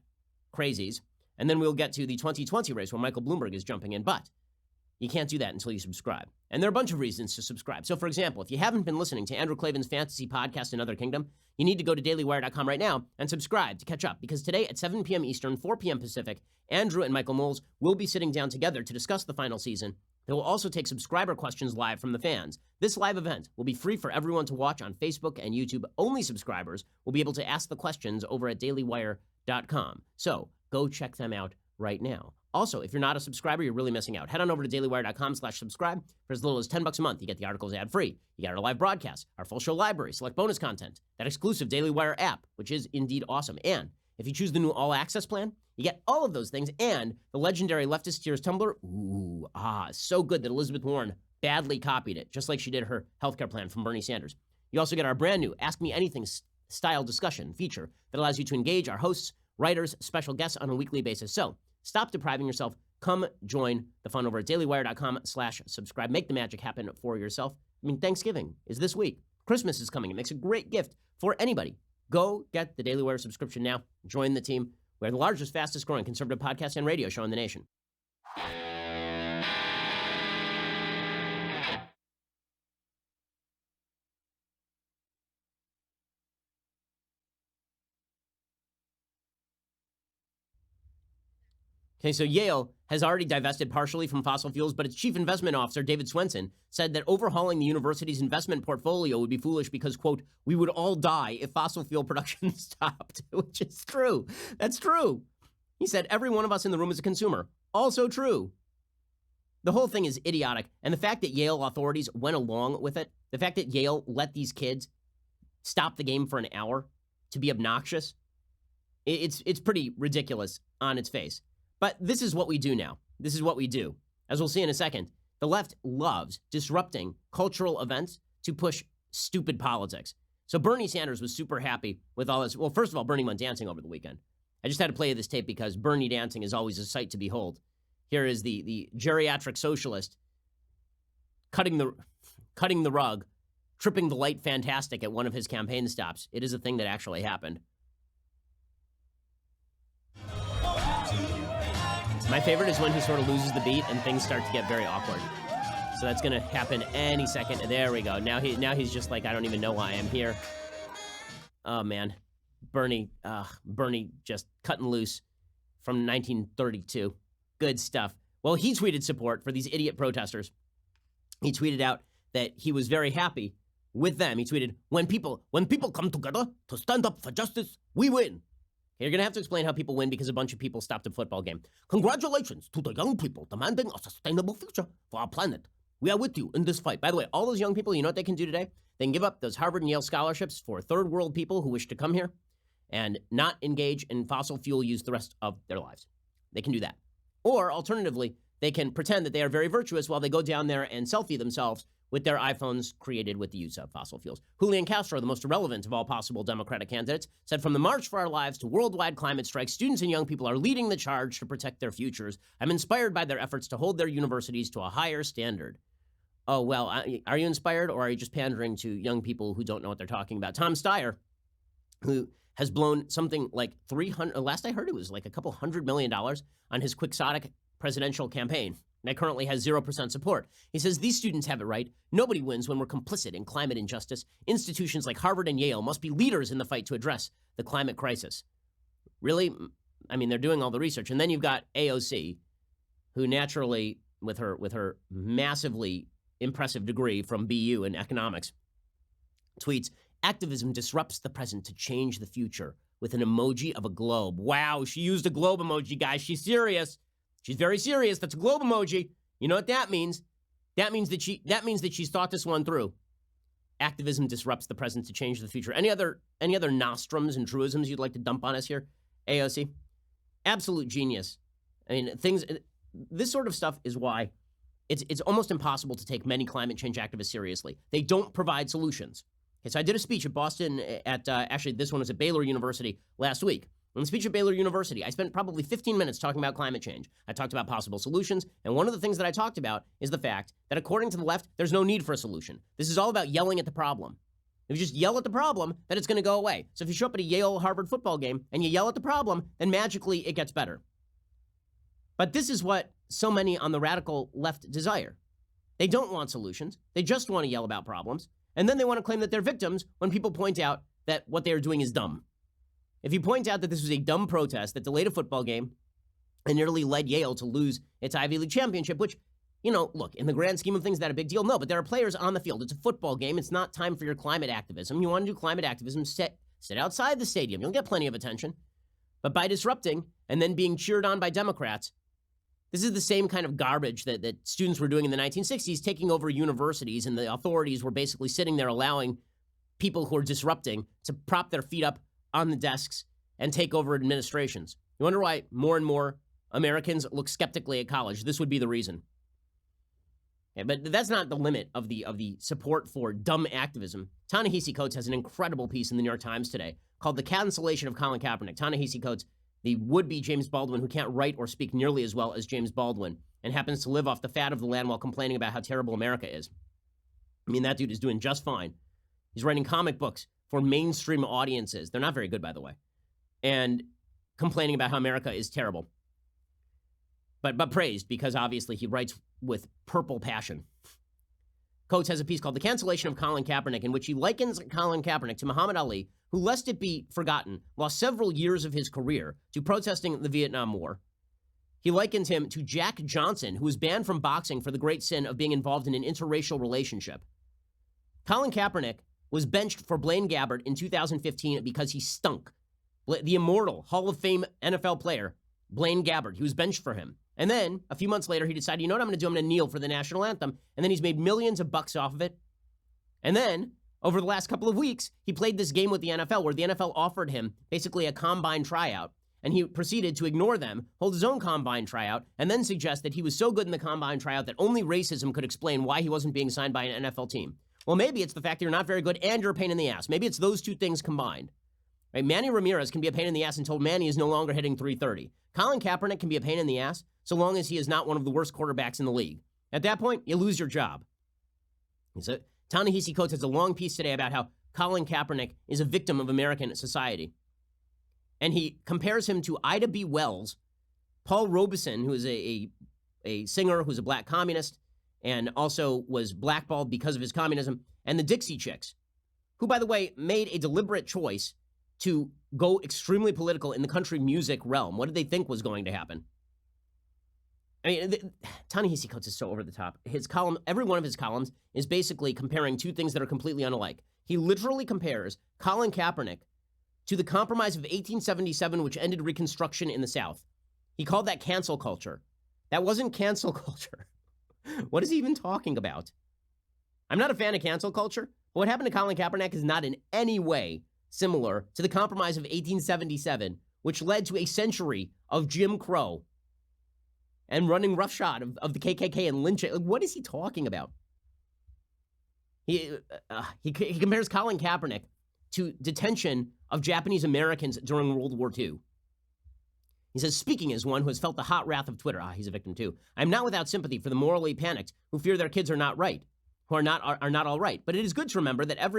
crazies, and then we'll get to the 2020 race where Michael Bloomberg is jumping in, but you can't do that until you subscribe. And there are a bunch of reasons to subscribe. So, for example, if you haven't been listening to Andrew Klavan's fantasy podcast, Another Kingdom, you need to go to dailywire.com right now and subscribe to catch up, because today at 7 p.m. Eastern, 4 p.m. Pacific, Andrew and Michael Knowles will be sitting down together to discuss the final season. They will also take subscriber questions live from the fans. This live event will be free for everyone to watch on Facebook and YouTube. Only subscribers will be able to ask the questions over at dailywire.com. So go check them out right now. Also, if you're not a subscriber, you're really missing out. Head on over to dailywire.com/subscribe. For as little as $10 a month, you get the articles ad-free. You get our live broadcasts, our full show library, select bonus content, that exclusive Daily Wire app, which is indeed awesome. And if you choose the new all-access plan, you get all of those things and the legendary Leftist Tears Tumblr. So good that Elizabeth Warren badly copied it, just like she did her healthcare plan from Bernie Sanders. You also get our brand new Ask Me Anything style discussion feature that allows you to engage our hosts, writers, special guests on a weekly basis. So stop depriving yourself. Come join the fun over at dailywire.com/subscribe. Make the magic happen for yourself. I mean, Thanksgiving is this week. Christmas is coming. It makes a great gift for anybody. Go get the Daily Wire subscription now. Join the team. We're the largest, fastest growing conservative podcast and radio show in the nation. Okay, so Yale has already divested partially from fossil fuels, but its chief investment officer, David Swenson, said that overhauling the university's investment portfolio would be foolish because, quote, we would all die if fossil fuel production stopped, which is true. That's true. He said every one of us in the room is a consumer. Also true. The whole thing is idiotic, and the fact that Yale authorities went along with it, the fact that Yale let these kids stop the game for an hour to be obnoxious, it's pretty ridiculous on its face. But this is what we do now. This is what we do. As we'll see in a second, the left loves disrupting cultural events to push stupid politics. So Bernie Sanders was super happy with all this. Well, first of all, Bernie went dancing over the weekend. I just had to play this tape because Bernie dancing is always a sight to behold. Here is the geriatric socialist cutting the rug, tripping the light fantastic at one of his campaign stops. It is a thing that actually happened. My favorite is when he sort of loses the beat and things start to get very awkward. So that's going to happen any second. There we go. Now he's just like, I don't even know why I'm here. Oh, man. Bernie just cutting loose from 1932. Good stuff. Well, Well, he tweeted support for these idiot protesters. He tweeted out that he was very happy with them. He tweeted, when people come together to stand up for justice, we win. You're going to have to explain how people win because a bunch of people stopped a football game. Congratulations to the young people demanding a sustainable future for our planet. We are with you in this fight. By the way, all those young people, you know what they can do today? They can give up those Harvard and Yale scholarships for third world people who wish to come here and not engage in fossil fuel use the rest of their lives. They can do that. Or alternatively, they can pretend that they are very virtuous while they go down there and selfie themselves with their iPhones created with the use of fossil fuels. Julian Castro, the most irrelevant of all possible Democratic candidates, said, from the March for Our Lives to worldwide climate strikes, students and young people are leading the charge to protect their futures. I'm inspired by their efforts to hold their universities to a higher standard. Oh, well, are you inspired or are you just pandering to young people who don't know what they're talking about? Tom Steyer, who has blown something like last I heard it was like a couple $100 million on his quixotic presidential campaign. That currently has 0% support. He says, these students have it right. Nobody wins when we're complicit in climate injustice. Institutions like Harvard and Yale must be leaders in the fight to address the climate crisis. Really? I mean, they're doing all the research. And then you've got AOC, who naturally, with her massively impressive degree from BU in economics, tweets, activism disrupts the present to change the future, with an emoji of a globe. Wow, she used a globe emoji, guys. She's serious. She's very serious. That's a globe emoji. You know what that means? That means that she's thought this one through. Activism disrupts the present to change the future. Any other nostrums and truisms you'd like to dump on us here, AOC? Absolute genius. I mean, this sort of stuff is why it's almost impossible to take many climate change activists seriously. They don't provide solutions. Okay, so I did a speech at Boston actually this one was at Baylor University last week. In the speech at Baylor University, I spent probably 15 minutes talking about climate change. I talked about possible solutions, and one of the things that I talked about is the fact that according to the left, there's no need for a solution. This is all about yelling at the problem. If you just yell at the problem, then it's going to go away. So if you show up at a Yale-Harvard football game and you yell at the problem, then magically it gets better. But this is what so many on the radical left desire. They don't want solutions. They just want to yell about problems. And then they want to claim that they're victims when people point out that what they are doing is dumb. If you point out that this was a dumb protest that delayed a football game and nearly led Yale to lose its Ivy League championship, which, you know, look, in the grand scheme of things, that a big deal? No, but there are players on the field. It's a football game. It's not time for your climate activism. You want to do climate activism, sit outside the stadium. You'll get plenty of attention. But by disrupting and then being cheered on by Democrats, this is the same kind of garbage that students were doing in the 1960s, taking over universities, and the authorities were basically sitting there allowing people who are disrupting to prop their feet up on the desks and take over administrations. You wonder why more and more Americans look skeptically at college. This would be the reason. Yeah, but that's not the limit of the support for dumb activism. Ta-Nehisi Coates has an incredible piece in the New York Times today called The Cancellation of Colin Kaepernick. Ta-Nehisi Coates, the would-be James Baldwin, who can't write or speak nearly as well as James Baldwin and happens to live off the fat of the land while complaining about how terrible America is. I mean, that dude is doing just fine. He's writing comic books for mainstream audiences. They're not very good, by the way. And complaining about how America is terrible. But praised because obviously he writes with purple passion. Coates has a piece called The Cancellation of Colin Kaepernick, in which he likens Colin Kaepernick to Muhammad Ali, who, lest it be forgotten, lost several years of his career to protesting the Vietnam War. He likens him to Jack Johnson, who was banned from boxing for the great sin of being involved in an interracial relationship. Colin Kaepernick was benched for Blaine Gabbert in 2015 because he stunk. The immortal Hall of Fame NFL player, Blaine Gabbert, he was benched for him. And then, a few months later, he decided, you know what I'm going to do? I'm going to kneel for the national anthem. And then he's made millions of bucks off of it. And then, over the last couple of weeks, he played this game with the NFL where the NFL offered him basically a combine tryout. And he proceeded to ignore them, hold his own combine tryout, and then suggest that he was so good in the combine tryout that only racism could explain why he wasn't being signed by an NFL team. Well, maybe it's the fact that you're not very good and you're a pain in the ass. Maybe it's those two things combined. Right? Manny Ramirez can be a pain in the ass until Manny is no longer hitting 330. Colin Kaepernick can be a pain in the ass so long as he is not one of the worst quarterbacks in the league. At that point, you lose your job. So, Ta-Nehisi Coates has a long piece today about how Colin Kaepernick is a victim of American society. And he compares him to Ida B. Wells, Paul Robeson, who is a singer who's a black communist and also was blackballed because of his communism, and the Dixie Chicks, who, by the way, made a deliberate choice to go extremely political in the country music realm. What did they think was going to happen? I mean, Ta-Nehisi Coates is so over the top. His column, every one of his columns is basically comparing two things that are completely unalike. He literally compares Colin Kaepernick to the Compromise of 1877, which ended Reconstruction in the South. He called that cancel culture. That wasn't cancel culture. What is he even talking about? I'm not a fan of cancel culture, but what happened to Colin Kaepernick is not in any way similar to the Compromise of 1877, which led to a century of Jim Crow and running roughshod of the KKK and lynching. What is he talking about? He compares Colin Kaepernick to detention of Japanese Americans during World War II. He says, speaking as one who has felt the hot wrath of Twitter, he's a victim too. I'm not without sympathy for the morally panicked who fear their kids are not right, who are not all right. But it is good to remember that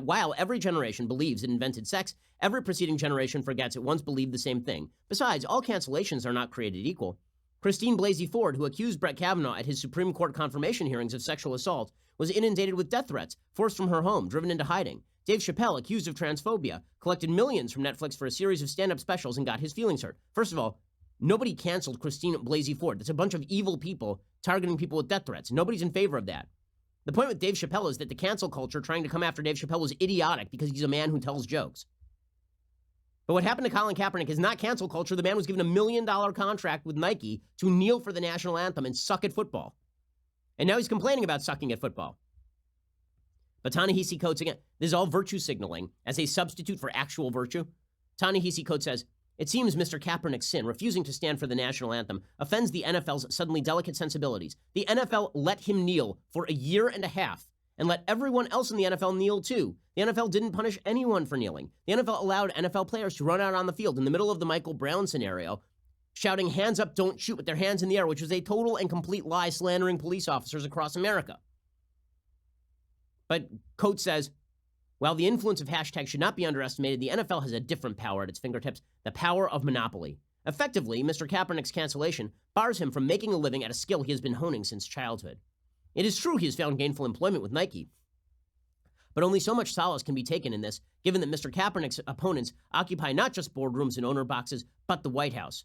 while every generation believes it invented sex, every preceding generation forgets it once believed the same thing. Besides, all cancellations are not created equal. Christine Blasey Ford, who accused Brett Kavanaugh at his Supreme Court confirmation hearings of sexual assault, was inundated with death threats, forced from her home, driven into hiding. Dave Chappelle, accused of transphobia, collected millions from Netflix for a series of stand-up specials and got his feelings hurt. First of all, nobody canceled Christine Blasey Ford. That's a bunch of evil people targeting people with death threats. Nobody's in favor of that. The point with Dave Chappelle is that the cancel culture trying to come after Dave Chappelle was idiotic because he's a man who tells jokes. But what happened to Colin Kaepernick is not cancel culture. The man was given $1 million contract with Nike to kneel for the national anthem and suck at football. And now he's complaining about sucking at football. But Ta-Nehisi Coates, again, this is all virtue signaling as a substitute for actual virtue. Ta-Nehisi Coates says, it seems Mr. Kaepernick's sin, refusing to stand for the national anthem, offends the NFL's suddenly delicate sensibilities. The NFL let him kneel for a year and a half and let everyone else in the NFL kneel too. The NFL didn't punish anyone for kneeling. The NFL allowed NFL players to run out on the field in the middle of the Michael Brown scenario, shouting, hands up, don't shoot, with their hands in the air, which was a total and complete lie, slandering police officers across America. But Coates says, while the influence of hashtags should not be underestimated, the NFL has a different power at its fingertips, the power of monopoly. Effectively, Mr. Kaepernick's cancellation bars him from making a living at a skill he has been honing since childhood. It is true he has found gainful employment with Nike, but only so much solace can be taken in this, given that Mr. Kaepernick's opponents occupy not just boardrooms and owner boxes, but the White House.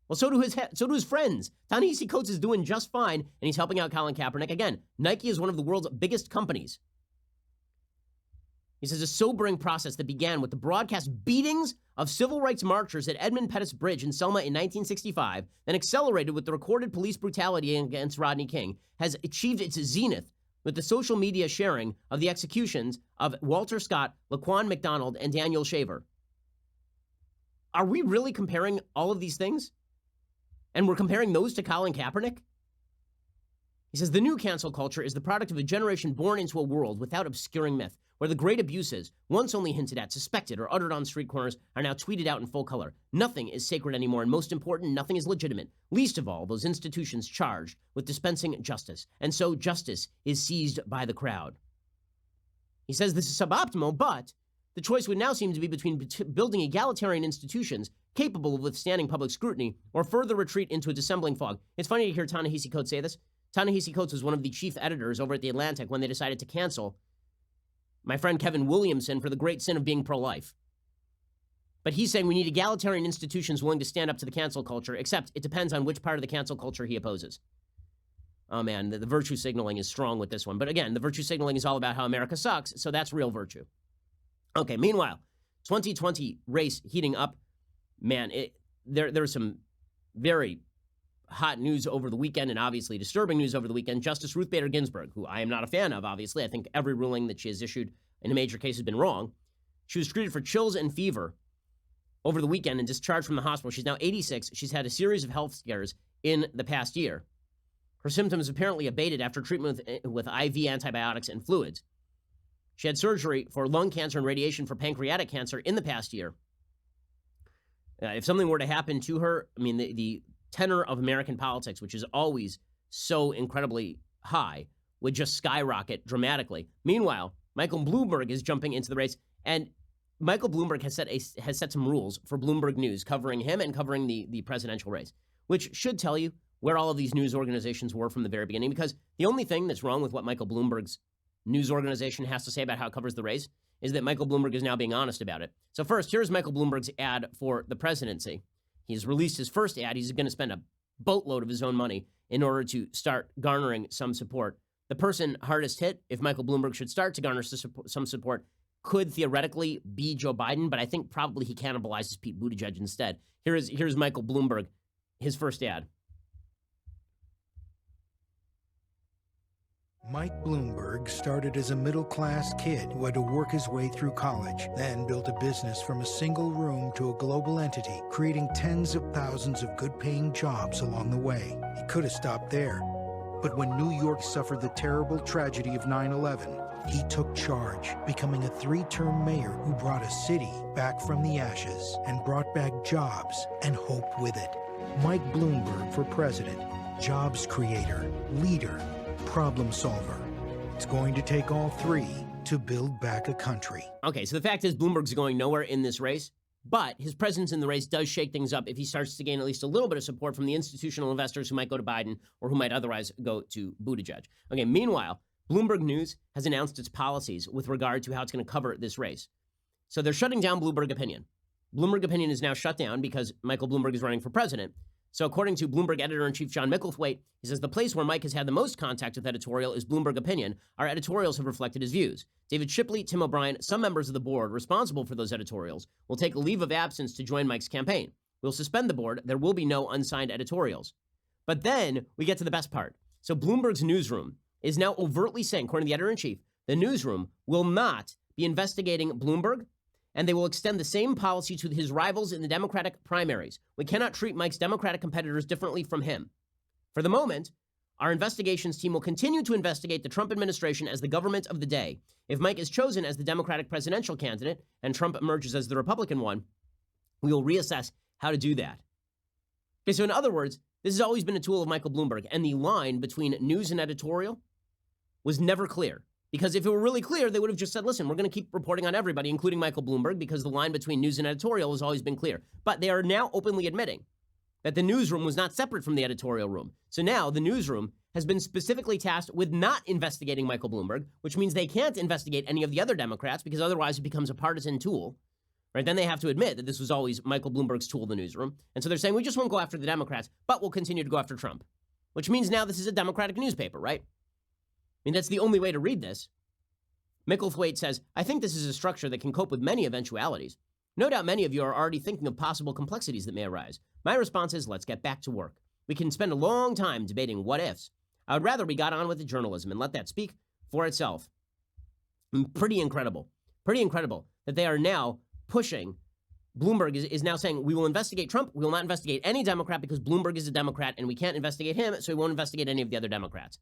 Well, so do his friends. Ta-Nehisi Coates is doing just fine, and he's helping out Colin Kaepernick. Again, Nike is one of the world's biggest companies. He says a sobering process that began with the broadcast beatings of civil rights marchers at Edmund Pettus Bridge in Selma in 1965, then accelerated with the recorded police brutality against Rodney King, has achieved its zenith with the social media sharing of the executions of Walter Scott, Laquan McDonald, and Daniel Shaver. Are we really comparing all of these things? And we're comparing those to Colin Kaepernick? He says the new cancel culture is the product of a generation born into a world without obscuring myth, where the great abuses, once only hinted at, suspected, or uttered on street corners, are now tweeted out in full color. Nothing is sacred anymore, and most important, nothing is legitimate, least of all those institutions charged with dispensing justice. And so justice is seized by the crowd. He says this is suboptimal, but the choice would now seem to be between building egalitarian institutions capable of withstanding public scrutiny or further retreat into a dissembling fog. It's funny to hear Ta-Nehisi Coates say this. Ta-Nehisi Coates was one of the chief editors over at The Atlantic when they decided to cancel my friend Kevin Williamson for the great sin of being pro-life. But he's saying we need egalitarian institutions willing to stand up to the cancel culture, except it depends on which part of the cancel culture he opposes. Oh man, the virtue signaling is strong with this one. But again, the virtue signaling is all about how America sucks, so that's real virtue. Okay, meanwhile, 2020 race heating up. Man, there's some very hot news over the weekend, and obviously disturbing news over the weekend. Justice Ruth Bader Ginsburg, who I am not a fan of, obviously. I think every ruling that she has issued in a major case has been wrong. She was treated for chills and fever over the weekend and discharged from the hospital. She's now 86. She's had a series of health scares in the past year. Her symptoms apparently abated after treatment with IV antibiotics and fluids. She had surgery for lung cancer and radiation for pancreatic cancer in the past year. If something were to happen to her, I mean, the tenor of American politics, which is always so incredibly high, would just skyrocket dramatically. Meanwhile, Michael Bloomberg is jumping into the race, and Michael Bloomberg has set some rules for Bloomberg News covering him and covering the presidential race, which should tell you where all of these news organizations were from the very beginning, because the only thing that's wrong with what Michael Bloomberg's news organization has to say about how it covers the race is that Michael Bloomberg is now being honest about it. So first, here's Michael Bloomberg's ad for the presidency. He's released his first ad. He's going to spend $1 boatload of his own money in order to start garnering some support. The person hardest hit, if Michael Bloomberg should start to garner some support, could theoretically be Joe Biden, but I think probably he cannibalizes Pete Buttigieg instead. Here's Michael Bloomberg, his first ad. Mike Bloomberg started as a middle-class kid who had to work his way through college, then built a business from a single room to a global entity, creating tens of thousands of good-paying jobs along the way. He could have stopped there. But when New York suffered the terrible tragedy of 9/11, he took charge, becoming a 3-term mayor who brought a city back from the ashes and brought back jobs and hope with it. Mike Bloomberg for president, jobs creator, leader, problem solver. It's going to take all three to build back a country. Okay, so the fact is Bloomberg's going nowhere in this race, but his presence in the race does shake things up if he starts to gain at least a little bit of support from the institutional investors who might go to Biden or who might otherwise go to Buttigieg. Okay, meanwhile, Bloomberg News has announced its policies with regard to how it's going to cover this race. So they're shutting down Bloomberg Opinion. Bloomberg Opinion is now shut down because Michael Bloomberg is running for president. So according to Bloomberg editor-in-chief John Micklethwaite, he says the place where Mike has had the most contact with Editorial is Bloomberg Opinion. Our editorials have reflected his views. David Shipley, Tim O'Brien, some members of the board responsible for those editorials will take a leave of absence to join Mike's campaign. We'll suspend the board. There will be no unsigned editorials. But then we get to the best part. So Bloomberg's newsroom is now overtly saying, according to the editor-in-chief, the newsroom will not be investigating Bloomberg, and they will extend the same policy to his rivals in the Democratic primaries. We cannot treat Mike's Democratic competitors differently from him. For the moment, our investigations team will continue to investigate the Trump administration as the government of the day. If Mike is chosen as the Democratic presidential candidate and Trump emerges as the Republican one, we will reassess how to do that. Okay, so in other words, this has always been a tool of Michael Bloomberg, and the line between news and editorial was never clear. Because if it were really clear, they would have just said, listen, we're going to keep reporting on everybody, including Michael Bloomberg, because the line between news and editorial has always been clear. But they are now openly admitting that the newsroom was not separate from the editorial room. So now the newsroom has been specifically tasked with not investigating Michael Bloomberg, which means they can't investigate any of the other Democrats because otherwise it becomes a partisan tool. Right? Then they have to admit that this was always Michael Bloomberg's tool, the newsroom. And so they're saying, we just won't go after the Democrats, but we'll continue to go after Trump. Which means now this is a Democratic newspaper, right? I mean, that's the only way to read this. Micklethwaite says, I think this is a structure that can cope with many eventualities. No doubt many of you are already thinking of possible complexities that may arise. My response is, let's get back to work. We can spend a long time debating what ifs. I would rather we got on with the journalism and let that speak for itself. Pretty incredible that they are now pushing. Bloomberg is now saying, we will investigate Trump. We will not investigate any Democrat because Bloomberg is a Democrat and we can't investigate him, so we won't investigate any of the other Democrats.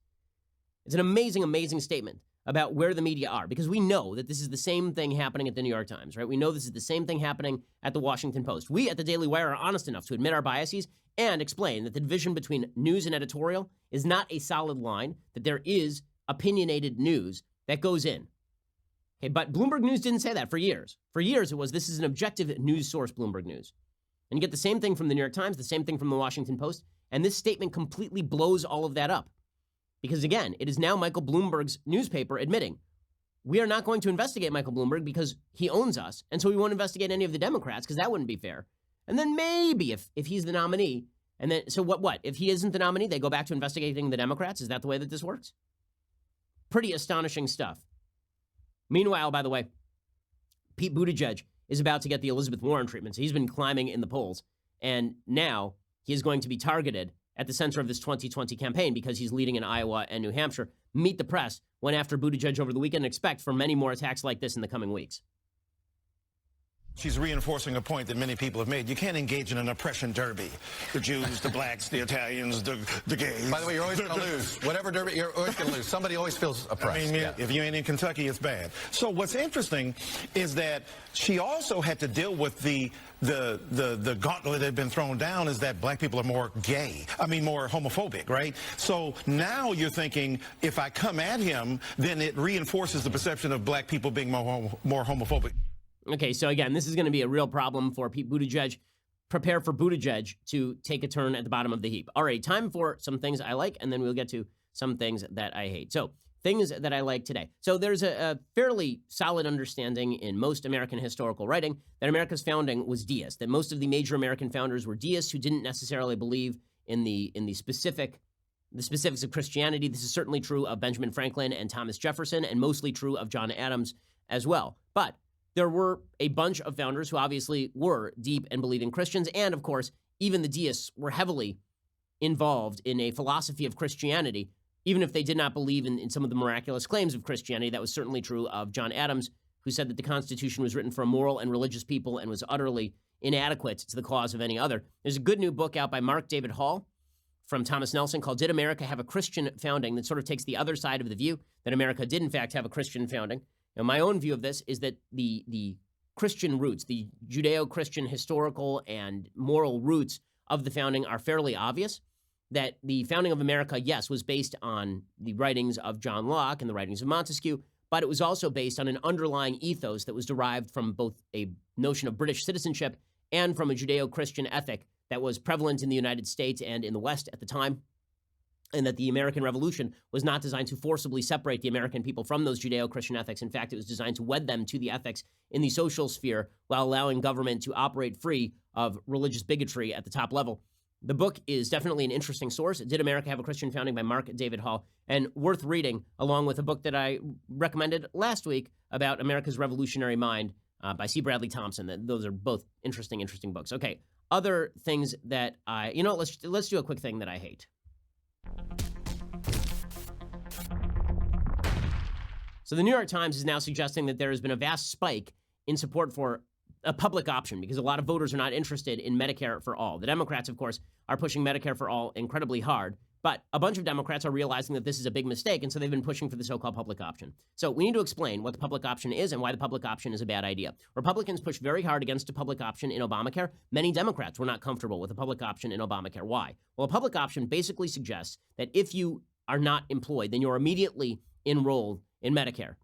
It's an amazing, amazing statement about where the media are, because we know that this is the same thing happening at the New York Times, right? We know this is the same thing happening at the Washington Post. We at the Daily Wire are honest enough to admit our biases and explain that the division between news and editorial is not a solid line, that there is opinionated news that goes in. Okay, but Bloomberg News didn't say that for years. For years, it was, this is an objective news source, Bloomberg News. And you get the same thing from the New York Times, the same thing from the Washington Post, and this statement completely blows all of that up. Because again, it is now Michael Bloomberg's newspaper admitting, we are not going to investigate Michael Bloomberg because he owns us, and so we won't investigate any of the Democrats because that wouldn't be fair. And then maybe if he's the nominee, and then, so what? If he isn't the nominee, they go back to investigating the Democrats? Is that the way that this works? Pretty astonishing stuff. Meanwhile, by the way, Pete Buttigieg is about to get the Elizabeth Warren treatment. So he's been climbing in the polls, and now he is going to be targeted at the center of this 2020 campaign because he's leading in Iowa and New Hampshire. Meet the Press went after Buttigieg over the weekend and expect for many more attacks like this in the coming weeks. She's reinforcing a point that many people have made. You can't engage in an oppression derby. The Jews, the blacks, the Italians, the gays. By the way, you're always going to lose. Whatever derby, you're always going to lose. Somebody always feels oppressed. I mean, if you ain't in Kentucky, it's bad. So what's interesting is that she also had to deal with the gauntlet that had been thrown down is that black people are more more homophobic, right? So now you're thinking, if I come at him, then it reinforces the perception of black people being more homophobic. Okay, so again, this is going to be a real problem for Pete Buttigieg. Prepare for Buttigieg to take a turn at the bottom of the heap. All right, time for some things I like, and then we'll get to some things that I hate. So, things that I like today. So there's a fairly solid understanding in most American historical writing that America's founding was deist, that most of the major American founders were deists who didn't necessarily believe in the specifics of Christianity. This is certainly true of Benjamin Franklin and Thomas Jefferson, and mostly true of John Adams as well. But there were a bunch of founders who obviously were deep and believing Christians, and of course, even the deists were heavily involved in a philosophy of Christianity, even if they did not believe in some of the miraculous claims of Christianity. That was certainly true of John Adams, who said that the Constitution was written for a moral and religious people and was utterly inadequate to the cause of any other. There's a good new book out by Mark David Hall from Thomas Nelson called Did America Have a Christian Founding? That sort of takes the other side of the view that America did in fact have a Christian founding. Now, my own view of this is that the Christian roots, the Judeo-Christian historical and moral roots of the founding are fairly obvious. That the founding of America, yes, was based on the writings of John Locke and the writings of Montesquieu, but it was also based on an underlying ethos that was derived from both a notion of British citizenship and from a Judeo-Christian ethic that was prevalent in the United States and in the West at the time, and that the American Revolution was not designed to forcibly separate the American people from those Judeo-Christian ethics. In fact, it was designed to wed them to the ethics in the social sphere while allowing government to operate free of religious bigotry at the top level. The book is definitely an interesting source. Did America Have a Christian Founding by Mark David Hall, and worth reading, along with a book that I recommended last week about America's Revolutionary Mind by C. Bradley Thompson. Those are both interesting books. Okay, other things that let's do a quick thing that I hate. So the New York Times is now suggesting that there has been a vast spike in support for a public option because a lot of voters are not interested in Medicare for all. The Democrats, of course, are pushing Medicare for all incredibly hard, but a bunch of Democrats are realizing that this is a big mistake, and so they've been pushing for the so-called public option. So we need to explain what the public option is and why the public option is a bad idea. Republicans pushed very hard against a public option in Obamacare. Many Democrats were not comfortable with a public option in Obamacare. Why? Well, a public option basically suggests that if you are not employed, then you're immediately enrolled in Medicare.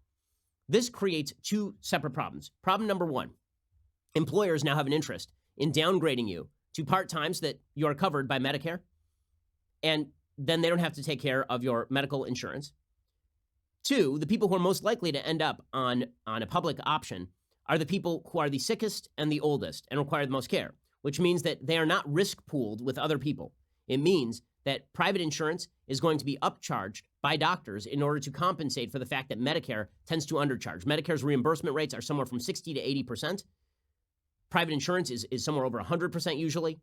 This creates two separate problems. Problem number one, employers now have an interest in downgrading you to part-time so that you are covered by Medicare, and then they don't have to take care of your medical insurance. Two, the people who are most likely to end up on a public option are the people who are the sickest and the oldest and require the most care, which means that they are not risk pooled with other people. It means that private insurance is going to be upcharged by doctors in order to compensate for the fact that Medicare tends to undercharge. Medicare's reimbursement rates are somewhere from 60 to 80%. Private insurance is somewhere over 100% usually.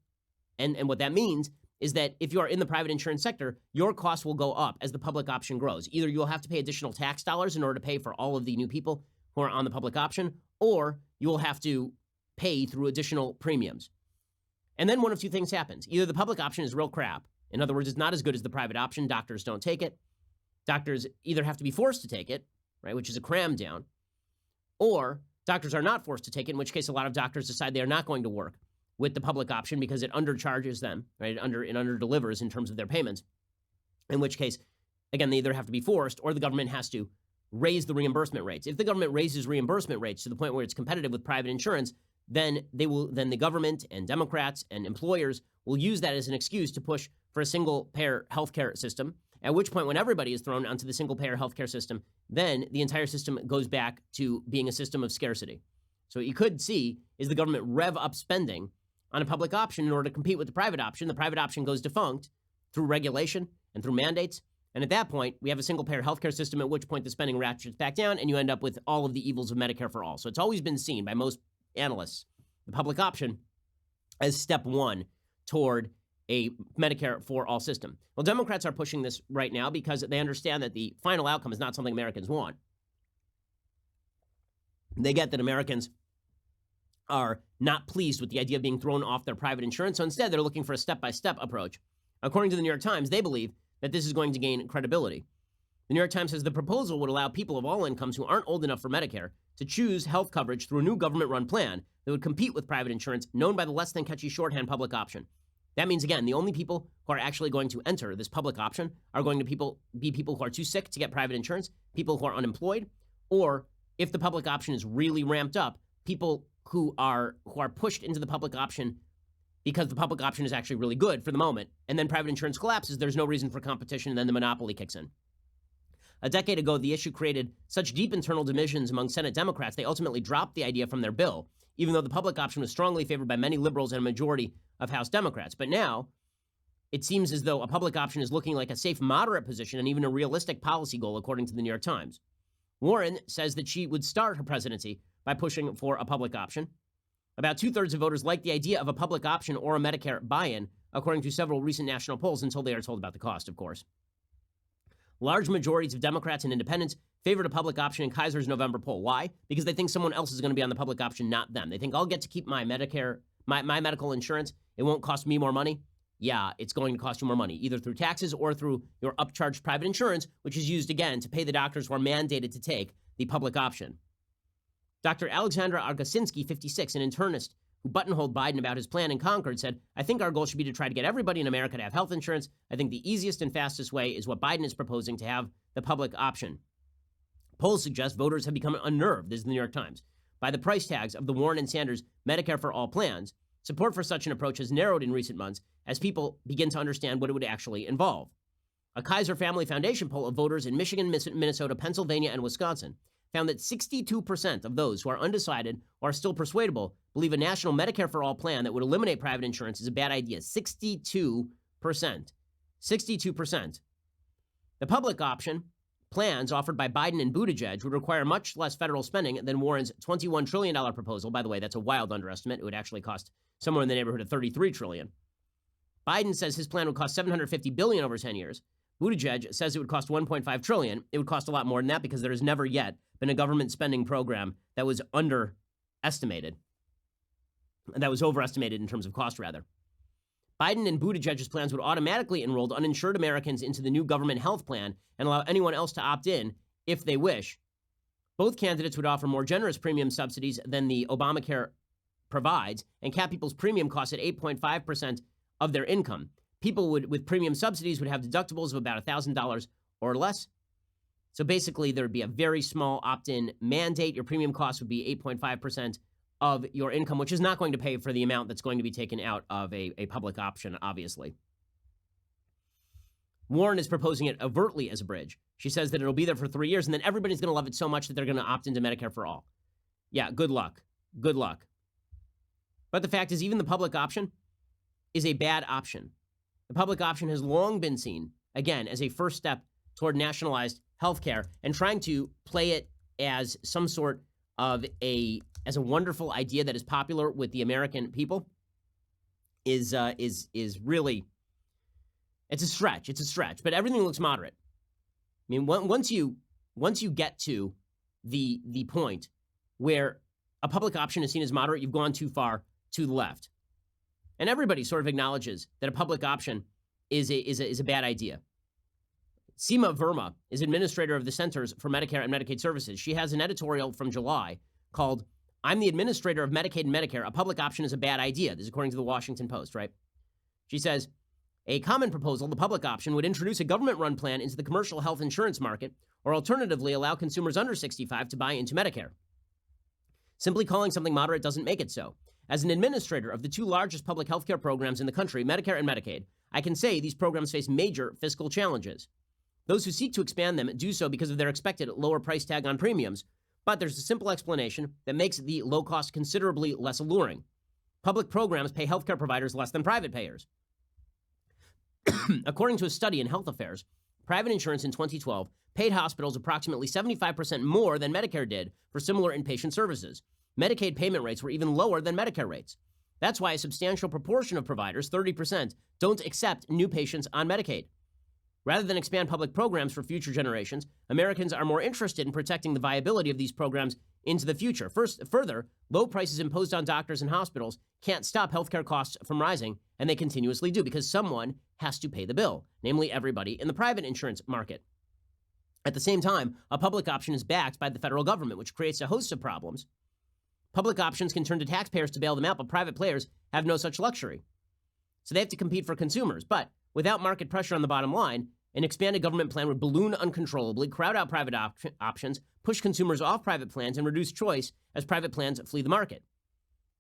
And what that means is that if you are in the private insurance sector, your costs will go up as the public option grows. Either you'll have to pay additional tax dollars in order to pay for all of the new people who are on the public option, or you will have to pay through additional premiums. And then one of two things happens. Either the public option is real crap. In other words, it's not as good as the private option. Doctors don't take it. Doctors either have to be forced to take it, right, which is a cram down, or doctors are not forced to take it, in which case a lot of doctors decide they are not going to work with the public option because it undercharges them, right? It underdelivers in terms of their payments, in which case, again, they either have to be forced or the government has to raise the reimbursement rates. If the government raises reimbursement rates to the point where it's competitive with private insurance, then the government and Democrats and employers will use that as an excuse to push for a single-payer healthcare system, at which point when everybody is thrown onto the single-payer healthcare system, then the entire system goes back to being a system of scarcity. So what you could see is the government rev up spending on a public option in order to compete with the private option. The private option goes defunct through regulation and through mandates. And at that point, we have a single-payer healthcare system, at which point the spending ratchets back down, and you end up with all of the evils of Medicare for all. So it's always been seen by most analysts, the public option, as step one toward a Medicare for all system. Well, Democrats are pushing this right now because they understand that the final outcome is not something Americans want. They get that Americans are not pleased with the idea of being thrown off their private insurance, so instead they're looking for a step-by-step approach. According to the New York Times, they believe that this is going to gain credibility. The New York Times says the proposal would allow people of all incomes who aren't old enough for Medicare to choose health coverage through a new government-run plan that would compete with private insurance, known by the less-than-catchy shorthand public option. That means, again, the only people who are actually going to enter this public option are going to be people who are too sick to get private insurance, people who are unemployed, or if the public option is really ramped up, people who are pushed into the public option because the public option is actually really good for the moment, and then private insurance collapses, there's no reason for competition, and then the monopoly kicks in. A decade ago, the issue created such deep internal divisions among Senate Democrats, they ultimately dropped the idea from their bill, even though the public option was strongly favored by many liberals and a majority of House Democrats. But now, It seems as though a public option is looking like a safe, moderate position and even a realistic policy goal, according to the New York Times. Warren says that she would start her presidency by pushing for a public option. About 2/3 of voters like the idea of a public option or a Medicare buy-in, according to several recent national polls, until they are told about the cost, of course. Large majorities of Democrats and independents favored a public option in Kaiser's November poll. Why? Because they think someone else is going to be on the public option, not them. They think, I'll get to keep my Medicare, my medical insurance. It won't cost me more money. Yeah, it's going to cost you more money, either through taxes or through your upcharged private insurance, which is used, again, to pay the doctors who are mandated to take the public option. Dr. Alexandra Argasinski, 56, an internist who buttonholed Biden about his plan in Concord, said, I think our goal should be to try to get everybody in America to have health insurance. I think the easiest and fastest way is what Biden is proposing, to have the public option. Polls suggest voters have become unnerved, this is the New York Times, by the price tags of the Warren and Sanders Medicare for All plans. Support for such an approach has narrowed in recent months as people begin to understand what it would actually involve. A Kaiser Family Foundation poll of voters in Michigan, Minnesota, Pennsylvania, and Wisconsin found that 62% of those who are undecided or are still persuadable believe a national Medicare for All plan that would eliminate private insurance is a bad idea. 62%. 62%. The public option plans offered by Biden and Buttigieg would require much less federal spending than Warren's $21 trillion proposal. By the way, that's a wild underestimate. It would actually cost somewhere in the neighborhood of $33 trillion. Biden says his plan would cost $750 billion over 10 years. Buttigieg says it would cost $1.5 trillion. It would cost a lot more than that because there has never yet been a government spending program that was underestimated. That was overestimated in terms of cost, rather. Biden and Buttigieg's plans would automatically enroll uninsured Americans into the new government health plan and allow anyone else to opt in if they wish. Both candidates would offer more generous premium subsidies than the Obamacare provides and cap people's premium costs at 8.5% of their income. People with premium subsidies would have deductibles of about $1,000 or less. So basically, there would be a very small opt-in mandate. Your premium cost would be 8.5% of your income, which is not going to pay for the amount that's going to be taken out of a public option, obviously. Warren is proposing it overtly as a bridge. She says that it'll be there for 3 years, and then everybody's going to love it so much that they're going to opt into Medicare for All. Yeah, good luck. Good luck. But the fact is, even the public option is a bad option. The public option has long been seen, again, as a first step toward nationalized health care, and trying to play it as some sort of a wonderful idea that is popular with the American people is really, it's a stretch. It's a stretch, but everything looks moderate. I mean, once you get to the point where a public option is seen as moderate, you've gone too far to the left. And everybody sort of acknowledges that a public option is a bad idea. Sima Verma is administrator of the Centers for Medicare and Medicaid Services. She has an editorial from July called, I'm the administrator of Medicaid and Medicare. A public option is a bad idea. This is according to the Washington Post, right? She says, a common proposal, the public option, would introduce a government-run plan into the commercial health insurance market, or alternatively allow consumers under 65 to buy into Medicare. Simply calling something moderate doesn't make it so. As an administrator of the two largest public health care programs in the country, Medicare and Medicaid, I can say these programs face major fiscal challenges. Those who seek to expand them do so because of their expected lower price tag on premiums, but there's a simple explanation that makes the low cost considerably less alluring. Public programs pay healthcare providers less than private payers. According to a study in Health Affairs, private insurance in 2012 paid hospitals approximately 75% more than Medicare did for similar inpatient services. Medicaid payment rates were even lower than Medicare rates. That's why a substantial proportion of providers, 30%, don't accept new patients on Medicaid. Rather than expand public programs for future generations, Americans are more interested in protecting the viability of these programs into the future. Further, low prices imposed on doctors and hospitals can't stop healthcare costs from rising, and they continuously do because someone has to pay the bill, namely everybody in the private insurance market. At the same time, a public option is backed by the federal government, which creates a host of problems. Public options can turn to taxpayers to bail them out, but private players have no such luxury. So they have to compete for consumers. But without market pressure on the bottom line, an expanded government plan would balloon uncontrollably, crowd out private options, push consumers off private plans, and reduce choice as private plans flee the market,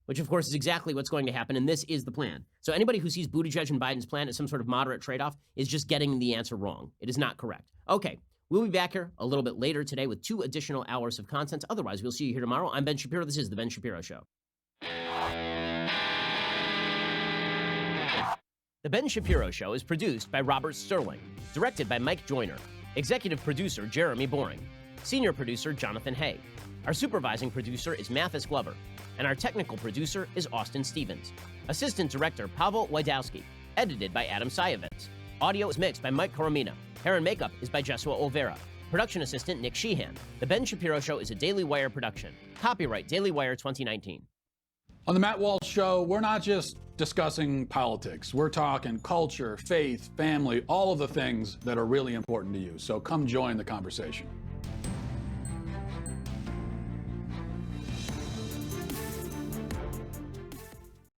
which, of course, is exactly what's going to happen, and this is the plan. So anybody who sees Buttigieg and Biden's plan as some sort of moderate trade-off is just getting the answer wrong. It is not correct. Okay, we'll be back here a little bit later today with 2 additional hours of content. Otherwise, we'll see you here tomorrow. I'm Ben Shapiro. This is The Ben Shapiro Show. The Ben Shapiro Show is produced by Robert Sterling, directed by Mike Joyner, executive producer Jeremy Boring, senior producer Jonathan Hay. Our supervising producer is Mathis Glover, and our technical producer is Austin Stevens. Assistant director Pavel Wydowski, edited by Adam Sayevitz. Audio is mixed by Mike Coromina. Hair and makeup is by Jesua Olvera. Production assistant Nick Sheehan. The Ben Shapiro Show is a Daily Wire production. Copyright Daily Wire 2019. On the Matt Walsh Show, we're not just discussing politics. We're talking culture, faith, family, all of the things that are really important to you. So come join the conversation.